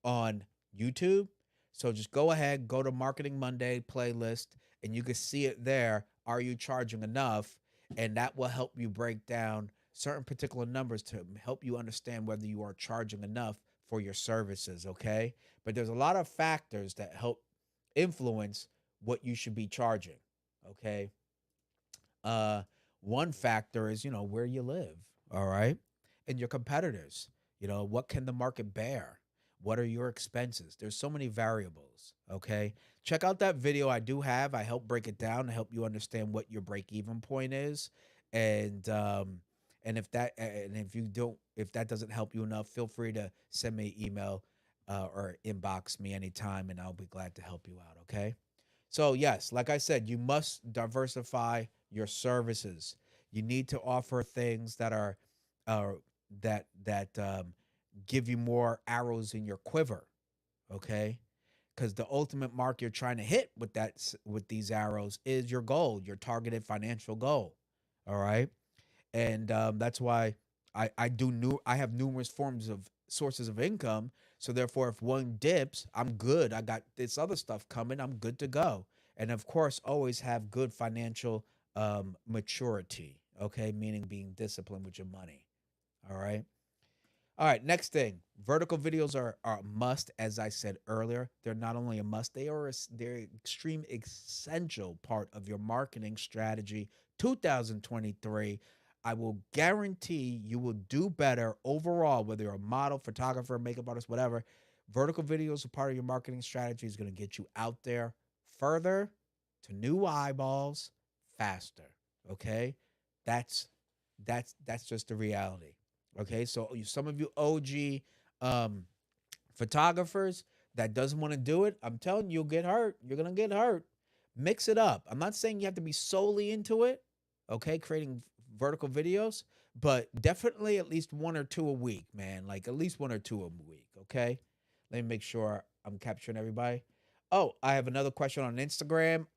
on YouTube? So just go ahead, go to Marketing Monday playlist, and you can see it there. Are you charging enough? And that will help you break down certain particular numbers to help you understand whether you are charging enough for your services, okay? But there's a lot of factors that help influence what you should be charging, okay? Uh, One factor is, where you live, all right? And your competitors. What can the market bear? What are your expenses? There's so many variables, okay? Check out that video I do have. I help break it down to help you understand what your break even point is. And if you don't if that doesn't help you enough, feel free to send me an email or inbox me anytime and I'll be glad to help you out, okay? So, yes, like I said, you must diversify your services. You need to offer things that are uh, that give you more arrows in your quiver. Okay, because the ultimate mark you're trying to hit with with these arrows is your goal, your targeted financial goal. All right, and that's why I have numerous forms of sources of income. So therefore, if one dips, I'm good. I got this other stuff coming. I'm good to go. And of course, always have good financial maturity. Okay, meaning being disciplined with your money. All right. All right, next thing. Vertical videos are a must, as I said earlier. They're not only a must, they're extreme essential part of your marketing strategy 2023. I will guarantee you will do better overall, whether you're a model, photographer, makeup artist, whatever. Vertical videos are part of your marketing strategy is going to get you out there further to new eyeballs faster. Okay? That's that's just the reality. Okay, so some of you OG um, photographers that doesn't want to do it, I'm telling you, you'll get hurt. You're gonna get hurt. Mix it up. I'm not saying you have to be solely into it. Okay, creating vertical videos, but definitely at least one or two a week, man. Like at least one or two a week. Okay, let me make sure I'm capturing everybody. Oh, I have another question on Instagram.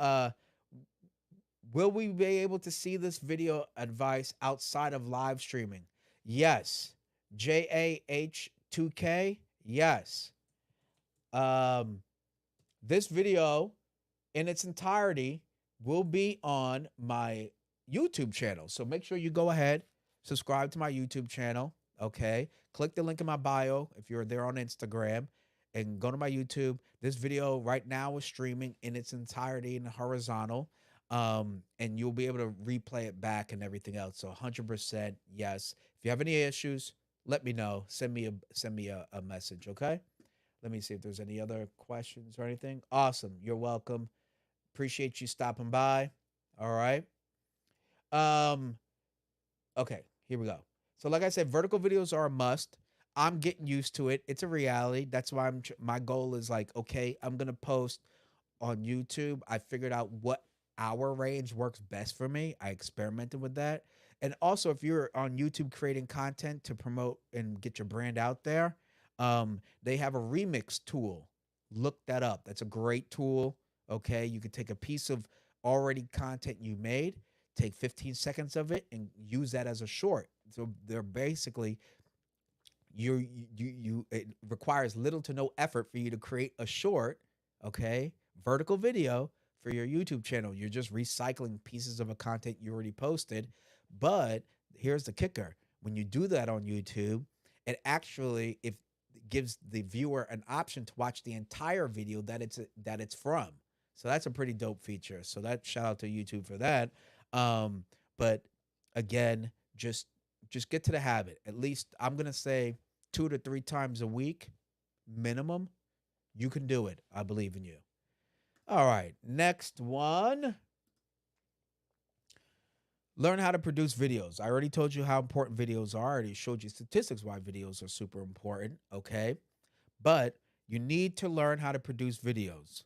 Will we be able to see this video advice outside of live streaming? Yes. JAH2K? Yes. Um, this video in its entirety will be on my YouTube channel. So make sure you go ahead, subscribe to my YouTube channel. Okay. Click the link in my bio if you're there on Instagram and go to my YouTube. This video right now is streaming in its entirety in the horizontal. And you'll be able to replay it back and everything else. So 100% yes. If you have any issues, let me know. Send me a message, okay? Let me see if there's any other questions or anything. Awesome. You're welcome. Appreciate you stopping by. All right. Um, okay, here we go. So, like I said, vertical videos are a must. I'm getting used to it. It's a reality. That's why my goal is like, okay, I'm gonna post on YouTube. I figured out what hour range works best for me. I experimented with that. And also, if you're on YouTube creating content to promote and get your brand out there, they have a remix tool. Look that up. That's a great tool. Okay. You could take a piece of already content you made, take 15 seconds of it, and use that as a short. So they're basically it requires little to no effort for you to create a short, okay, vertical video for your YouTube channel. You're just recycling pieces of a content you already posted. But here's the kicker. When you do that on YouTube, it actually if gives the viewer an option to watch the entire video that it's from. So that's a pretty dope feature. So that shout out to YouTube for that. But again, just get to the habit. At least I'm gonna say 2 to 3 times a week minimum. You can do it. I believe in you. All right. Next one. Learn how to produce videos. I already told you how important videos are. I already showed you statistics why videos are super important. Okay. But you need to learn how to produce videos.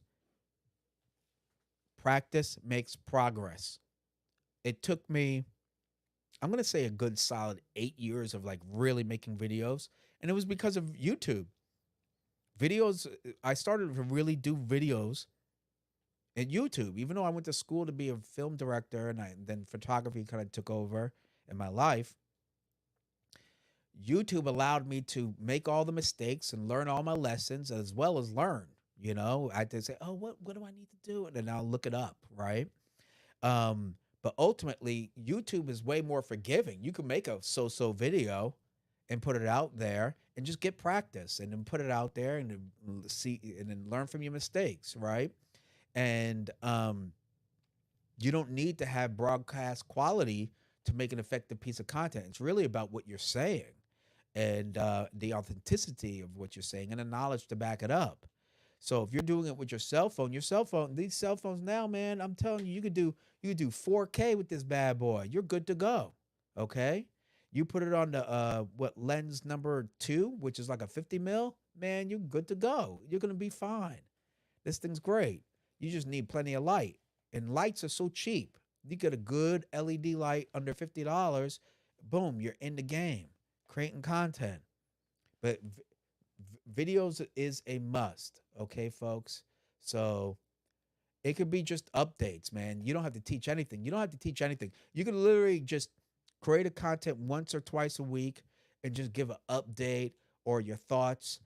Practice makes progress. It took me, I'm going to say, a good solid 8 years of like really making videos. And it was because of YouTube. Videos, I started to really do videos in YouTube, even though I went to school to be a film director and then photography kind of took over in my life. YouTube allowed me to make all the mistakes and learn all my lessons as well as learn. I had to say, oh, what do I need to do? And then I'll look it up, right? But ultimately, YouTube is way more forgiving. You can make a so-so video and put it out there and just get practice and then put it out there and then see and then learn from your mistakes, right? And you don't need to have broadcast quality to make an effective piece of content. It's really about what you're saying and the authenticity of what you're saying and the knowledge to back it up. So if you're doing it with your cell phone, these cell phones now, man, I'm telling you, you could do 4K with this bad boy. You're good to go. Okay, you put it on the what lens number two, which is like a 50 mil, man, you're good to go. You're gonna be fine. This thing's great. You just need plenty of light, and lights are so cheap. You get a good LED light under $50. Boom, you're in the game, creating content. But videos is a must. Okay, folks. So it could be just updates, man. You don't have to teach anything. You don't have to teach anything. You can literally just create a content once or twice a week and just give an update or your thoughts,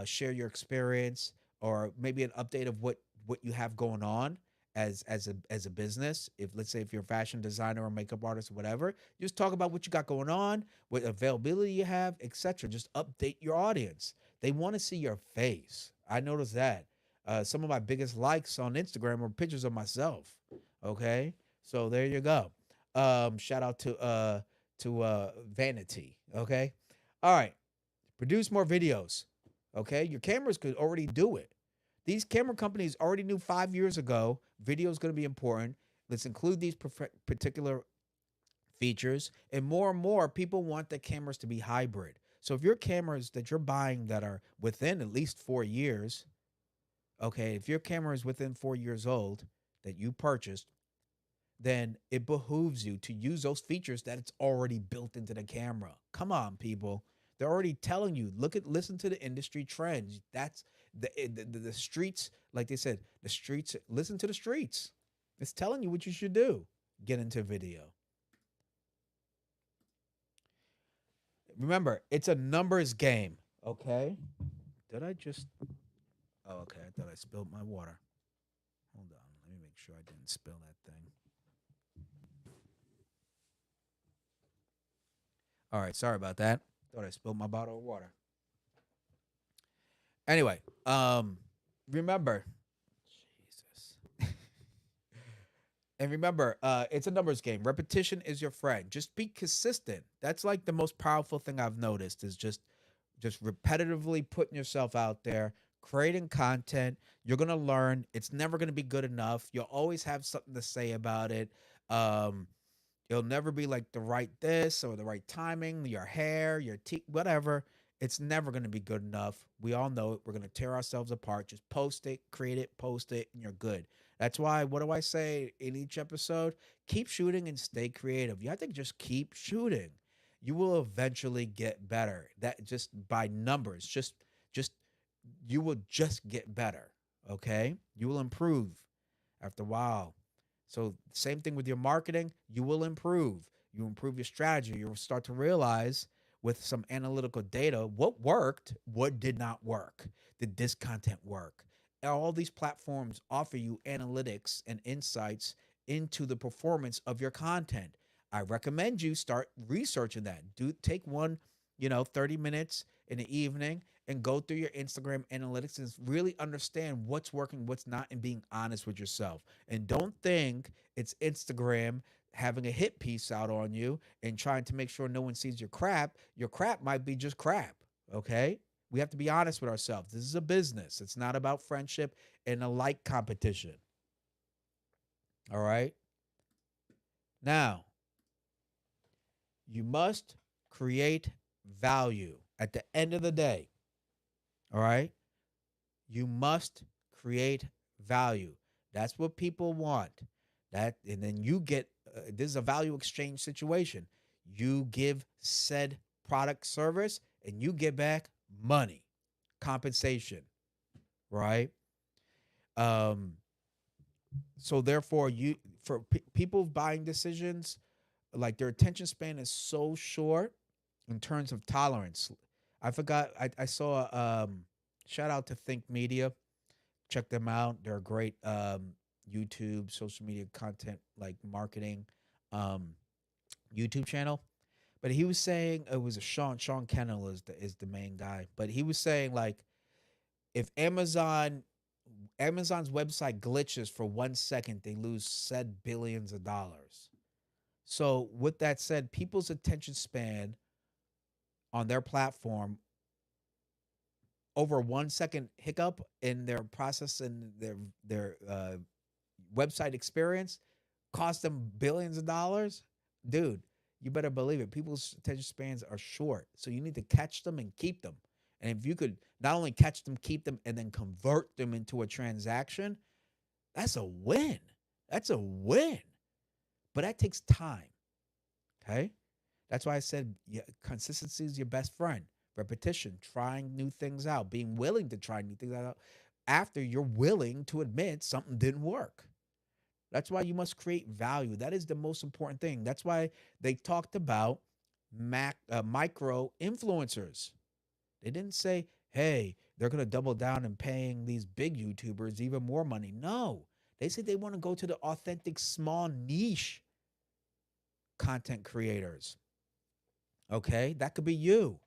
share your experience, or maybe an update of what you have going on as a business. If let's say if you're a fashion designer or makeup artist or whatever, just talk about what you got going on, what availability you have, etc. Just update your audience. They want to see your face. I noticed that. Some of my biggest likes on Instagram are pictures of myself. Okay, so there you go. Shout out to Vanity. Okay, all right. Produce more videos. Okay, your cameras could already do it. These camera companies already knew 5 years ago video is going to be important. Let's include these particular features, and more people want the cameras to be hybrid. So if your cameras that you're buying that are within at least 4 years, okay, if your camera is within 4 years old that you purchased, then it behooves you to use those features that it's already built into the camera. Come on, people. They're already telling you, listen to the industry trends. That's the streets, like they said, the streets, listen to the streets. It's telling you what you should do. Get into video. Remember, it's a numbers game. Okay. Did I just Oh, okay. I thought I spilled my water. Hold on. Let me make sure I didn't spill that thing. All right, sorry about that. Thought I spilled my bottle of water. Anyway, remember, Jesus, and remember, it's a numbers game. Repetition is your friend. Just be consistent. That's like the most powerful thing I've noticed is just repetitively putting yourself out there, creating content. You're gonna learn. It's never gonna be good enough. You'll always have something to say about it. Um, It'll never be like the right this or the right timing, your hair, your teeth, whatever. It's never going to be good enough. We all know it. We're going to tear ourselves apart. Just post it, create it, post it, and you're good. That's why, what do I say in each episode? Keep shooting and stay creative. You have to just keep shooting. You will eventually get better. That just by numbers, just you will just get better. Okay? You will improve after a while. So same thing with your marketing, you will improve. You improve your strategy. You'll start to realize with some analytical data what worked, what did not work. Did this content work? All these platforms offer you analytics and insights into the performance of your content. I recommend you start researching that. Do take one, 30 minutes in the evening and go through your Instagram analytics and really understand what's working, what's not, and being honest with yourself. And don't think it's Instagram having a hit piece out on you and trying to make sure no one sees your crap. Your crap might be just crap. Okay. We have to be honest with ourselves. This is a business. It's not about friendship and a like competition. All right. Now, you must create value at the end of the day. All right. You must create value. That's what people want. And then you get this is a value exchange situation. You give said product service and you get back money, compensation, right? Um, so therefore, for people buying decisions, like their attention span is so short in terms of tolerance. I forgot. I saw. Shout out to Think Media. Check them out. They're a great YouTube social media content like marketing um, YouTube channel. But he was saying it was a Sean Kennel is the main guy. But he was saying like if Amazon's website glitches for 1 second, they lose said billions of dollars. So with that said, people's attention span on their platform over 1 second hiccup in their process and their website experience cost them billions of dollars. Dude, you better believe it. People's attention spans are short, so you need to catch them and keep them. And if you could not only catch them, keep them, and then convert them into a transaction, that's a win. That's a win. But that takes time. Okay. That's why I said yeah, consistency is your best friend. Repetition, trying new things out, being willing to try new things out after you're willing to admit something didn't work. That's why you must create value. That is the most important thing. That's why they talked about micro influencers. They didn't say, hey, they're going to double down and paying these big YouTubers even more money. No, they said they want to go to the authentic, small niche content creators. Okay, that could be you.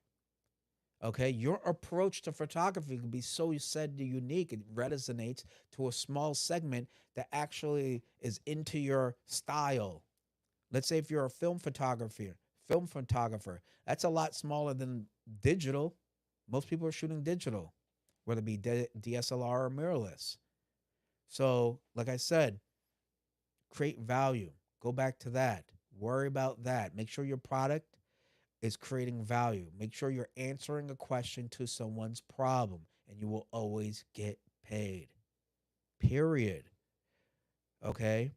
Okay, your approach to photography can be so said unique. It resonates to a small segment that actually is into your style. Let's say if you're a film photographer, that's a lot smaller than digital. Most people are shooting digital, whether it be DSLR or mirrorless. So, like I said, create value. Go back to that. Worry about that. Make sure your product is creating value. Make sure you're answering a question to someone's problem, and you will always get paid. Period. Okay.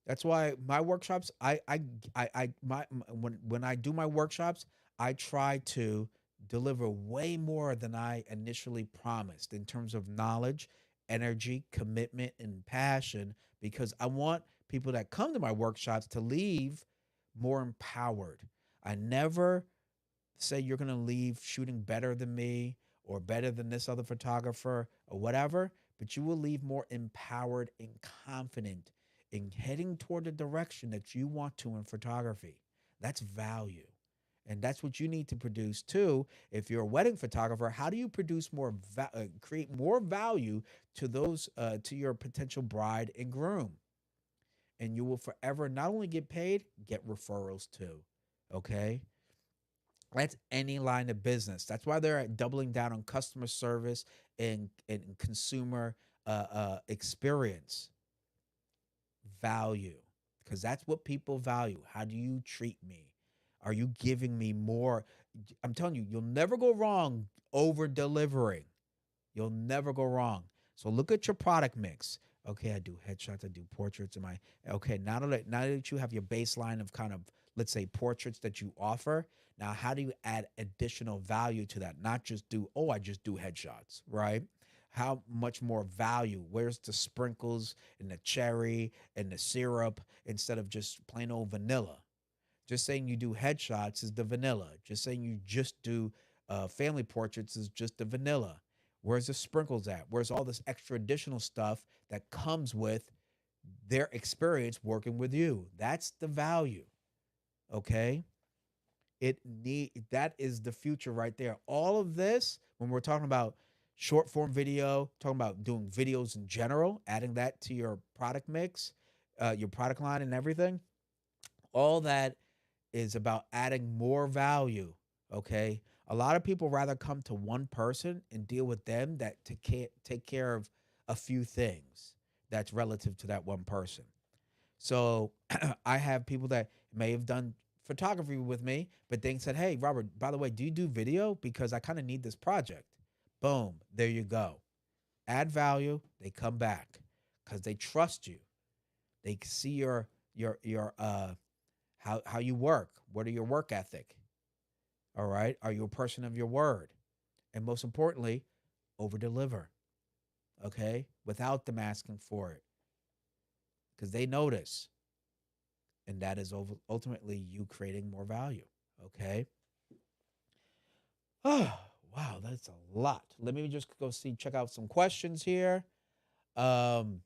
That's why my workshops, when I do my workshops, I try to deliver way more than I initially promised in terms of knowledge, energy, commitment, and passion, because I want people that come to my workshops to leave more empowered. I never say you're going to leave shooting better than me or better than this other photographer or whatever, but you will leave more empowered and confident in heading toward the direction that you want to in photography. That's value. And that's what you need to produce too. If you're a wedding photographer, how do you produce create more value to those, to your potential bride and groom? And you will forever not only get paid, get referrals too. Okay. That's any line of business. That's why they're doubling down on customer service and consumer experience value, because that's what people value. How do you treat me? Are you giving me more? I'm telling you, you'll never go wrong over delivering. You'll never go wrong. So look at your product mix. Okay, I do headshots, I do portraits. Am I okay? Now that you have your baseline of kind of, let's say, portraits that you offer, now how do you add additional value to that? Not just do, oh, I just do headshots, right? How much more value? Where's the sprinkles and the cherry and the syrup instead of just plain old vanilla? Just saying you do headshots is the vanilla. Just saying you just do family portraits is just the vanilla. Where's the sprinkles at? Where's all this extra additional stuff that comes with their experience working with you? That's the value. Okay. That is the future right there. All of this, when we're talking about short form video, talking about doing videos in general, adding that to your product mix, your product line and everything, all that is about adding more value. Okay. A lot of people rather come to one person and deal with them that take care of a few things that's relative to that one person. So I have people that may have done photography with me, but they said, hey, Robert, by the way, do you do video? Because I kind of need this project. Boom. There you go. Add value. They come back because they trust you. They see your how you work. What are your work ethic? All right. Are you a person of your word? And most importantly, over deliver. Okay. Without them asking for it, because they notice. And that is ultimately you creating more value. Okay. Oh, wow. That's a lot. Let me just go check out some questions here. Um,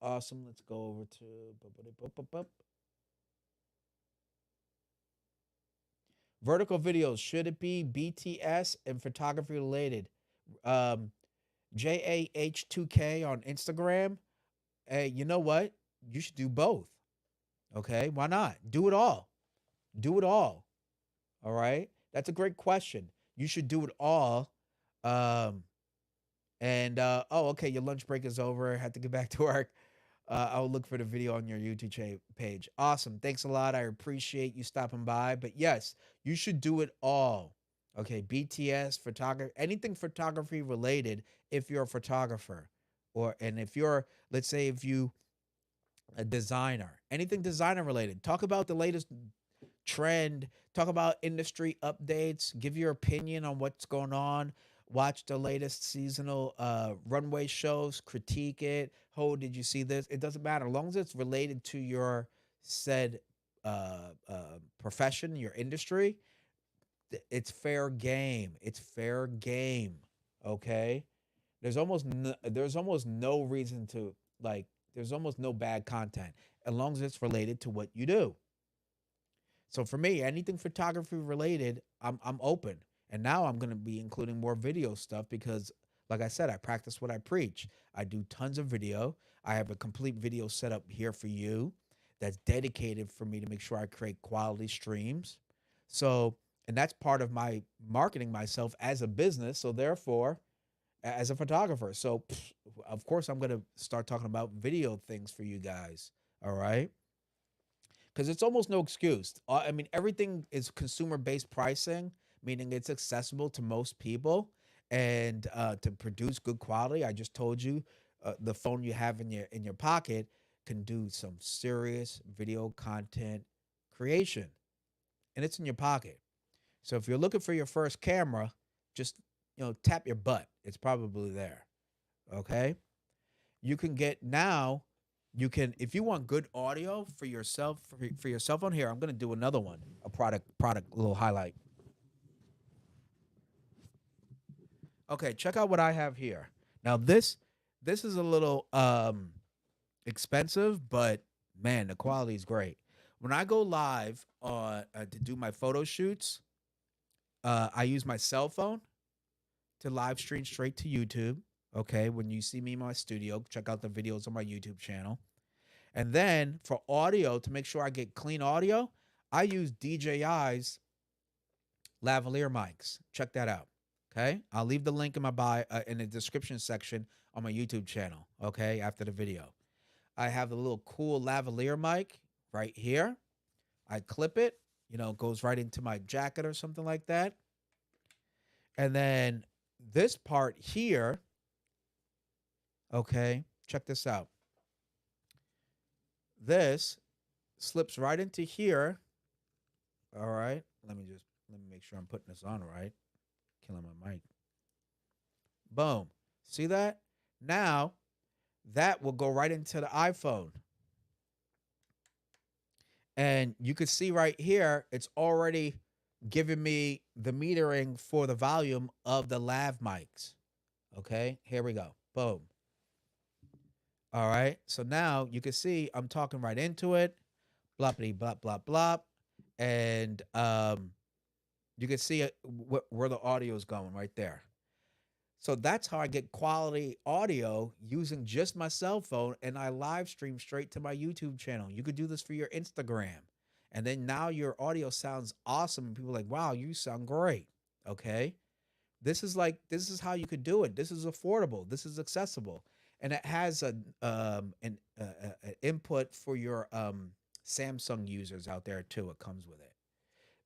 Awesome. Let's go over to vertical videos. Should it be BTS and photography related? Um, JAH2K on Instagram. Hey, you know what? You should do both. Okay, why not? Do it all. Do it all. All right. That's a great question. You should do it all. Um, and oh, okay, your lunch break is over. Had to get back to work. I'll look for the video on your YouTube page. Awesome. Thanks a lot. I appreciate you stopping by. But yes, you should do it all. Okay, BTS, photography, anything photography related if you're a photographer. Or and if you're, let's say if you a designer, anything designer related. Talk about the latest trend, talk about industry updates, give your opinion on what's going on, watch the latest seasonal runway shows, critique it. Oh, did you see this? It doesn't matter. As long as it's related to your said profession, your industry, it's fair game. It's fair game. Okay? There's almost no reason to like there's almost no bad content as long as it's related to what you do. So for me, anything photography related, I'm open. And now I'm gonna be including more video stuff because like I said, I practice what I preach. I do tons of video. I have a complete video setup here for you that's dedicated for me to make sure I create quality streams. So, and that's part of my marketing myself as a business. So therefore, as a photographer. So of course I'm gonna start talking about video things for you guys. All right, because it's almost no excuse. I mean, everything is consumer based pricing, meaning it's accessible to most people. And to produce good quality, I just told you, the phone you have in your pocket can do some serious video content creation, and it's in your pocket. So if you're looking for your first camera, just tap your butt. It's probably there. Okay. You can get now you can if you want good audio for yourself for your cell phone. Here, I'm going to do another one, a product little highlight. Okay, check out what I have here. Now this is a little expensive, but man, the quality is great. When I go live to do my photo shoots, I use my cell phone to live stream straight to YouTube. Okay, when you see me in my studio, check out the videos on my YouTube channel. And then for audio, to make sure I get clean audio, I use DJI's lavalier mics. Check that out. Okay, I'll leave the link in my bio in the description section on my YouTube channel. Okay, after the video, I have the little cool lavalier mic right here. I clip it, it goes right into my jacket or something like that. And then this part here, okay, check this out. This slips right into here. All right. Let me make sure I'm putting this on right. Killing my mic. Boom. See that? Now that will go right into the iPhone. And you can see right here, it's already giving me the metering for the volume of the lav mics. Okay, here we go. Boom. All right. So now you can see I'm talking right into it. Bloppity blop blop blop. And you can see where the audio is going right there. So that's how I get quality audio using just my cell phone, and I live stream straight to my YouTube channel. You could do this for your Instagram. And then now your audio sounds awesome. And people are like, wow, you sound great. Okay. This is how you could do it. This is affordable. This is accessible. And it has an input for your Samsung users out there too. It comes with it.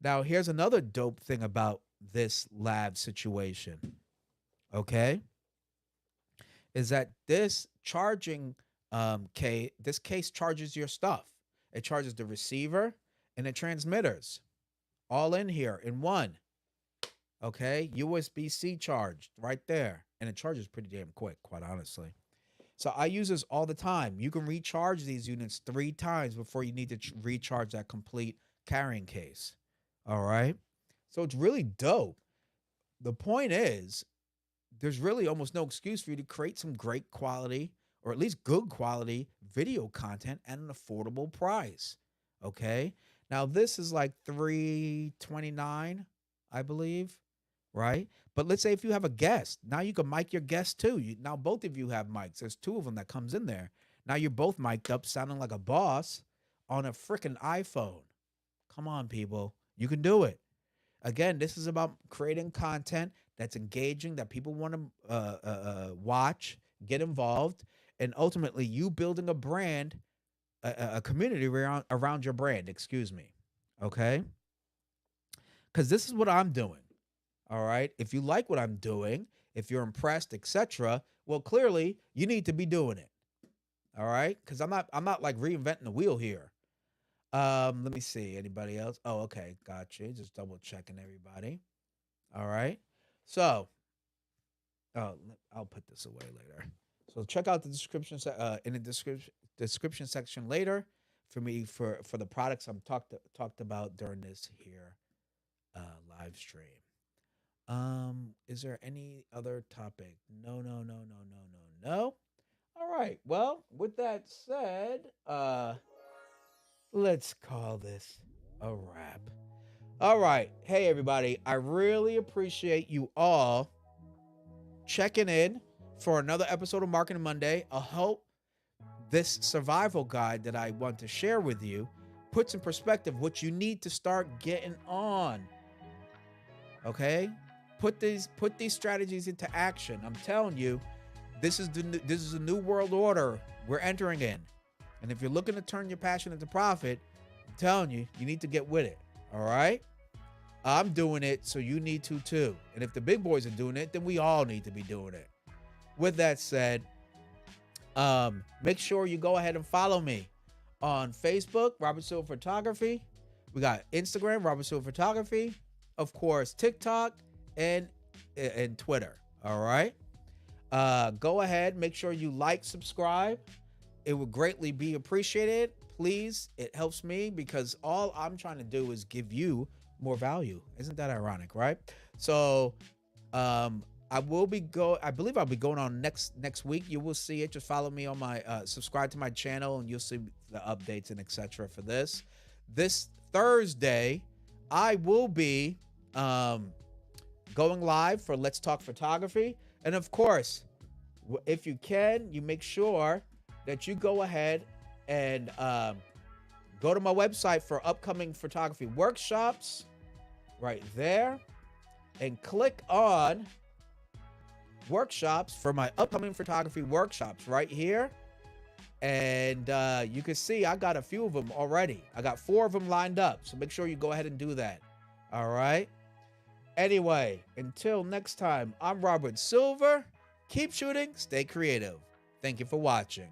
Now, here's another dope thing about this lab situation. Okay, is that this charging this case charges your stuff. It charges the receiver and the transmitters all in here in one. Okay, USB-C charged right there, and it charges pretty damn quick, quite honestly. So I use this all the time. You can recharge these units 3 times before you need to recharge that complete carrying case. All right, so it's really dope. The point is, there's really almost no excuse for you to create some great quality or at least good quality video content at an affordable price. Okay. Now this is like $3.29, I believe, right? But let's say if you have a guest, now you can mic your guest too. Now both of you have mics. There's two of them that comes in there. Now you're both mic'd up, sounding like a boss on a freaking iPhone. Come on, people. You can do it. Again, this is about creating content that's engaging, that people want to watch, get involved, and ultimately you building a brand, a community around your brand, excuse me. Okay? Because this is what I'm doing. All right? If you like what I'm doing, if you're impressed, etc., well, clearly you need to be doing it. All right? Because I'm not like reinventing the wheel here. Let me see. Anybody else? Oh, okay. Gotcha. Just double checking everybody. All right. So, I'll put this away later. So check out the description in the description section later for me for the products I'm talked about during this here live stream. Is there any other topic? No. All right. Well, with that said, let's call this a wrap. All right. Hey, everybody. I really appreciate you all checking in for another episode of Marketing Monday. I hope this survival guide that I want to share with you puts in perspective what you need to start getting on. Okay? Put these strategies into action. I'm telling you, this is a new world order we're entering in. And if you're looking to turn your passion into profit, I'm telling you, you need to get with it. All right? I'm doing it, so you need to too. And if the big boys are doing it, then we all need to be doing it. With that said, make sure you go ahead and follow me on Facebook, Robert Silver Photography. We got Instagram, Robert Silver Photography. Of course, TikTok and Twitter. All right? Go ahead. Make sure you like, subscribe. It would greatly be appreciated. Please, it helps me because all I'm trying to do is give you more value. Isn't that ironic, right? So, I believe I'll be going on next week. You will see it. Just follow me on my subscribe to my channel and you'll see the updates and etc. for this. This Thursday, I will be going live for Let's Talk Photography. And of course, if you can, you make sure that you go ahead and go to my website for upcoming photography workshops right there and click on workshops for my upcoming photography workshops right here. And you can see I got a few of them already. I got 4 of them lined up. So make sure you go ahead and do that. All right. Anyway, until next time, I'm Robert Silver. Keep shooting, stay creative. Thank you for watching.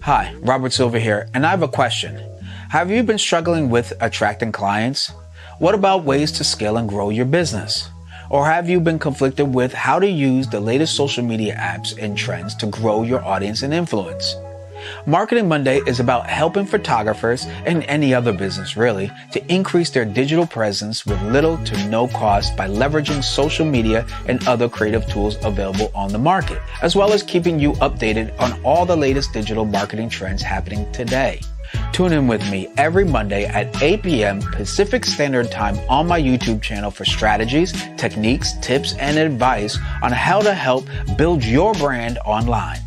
Hi, Robert Silver here, and I have a question. Have you been struggling with attracting clients? What about ways to scale and grow your business? Or have you been conflicted with how to use the latest social media apps and trends to grow your audience and influence? Marketing Monday is about helping photographers and any other business really to increase their digital presence with little to no cost by leveraging social media and other creative tools available on the market, as well as keeping you updated on all the latest digital marketing trends happening today. Tune in with me every Monday at 8 p.m. Pacific Standard Time on my YouTube channel for strategies, techniques, tips, and advice on how to help build your brand online.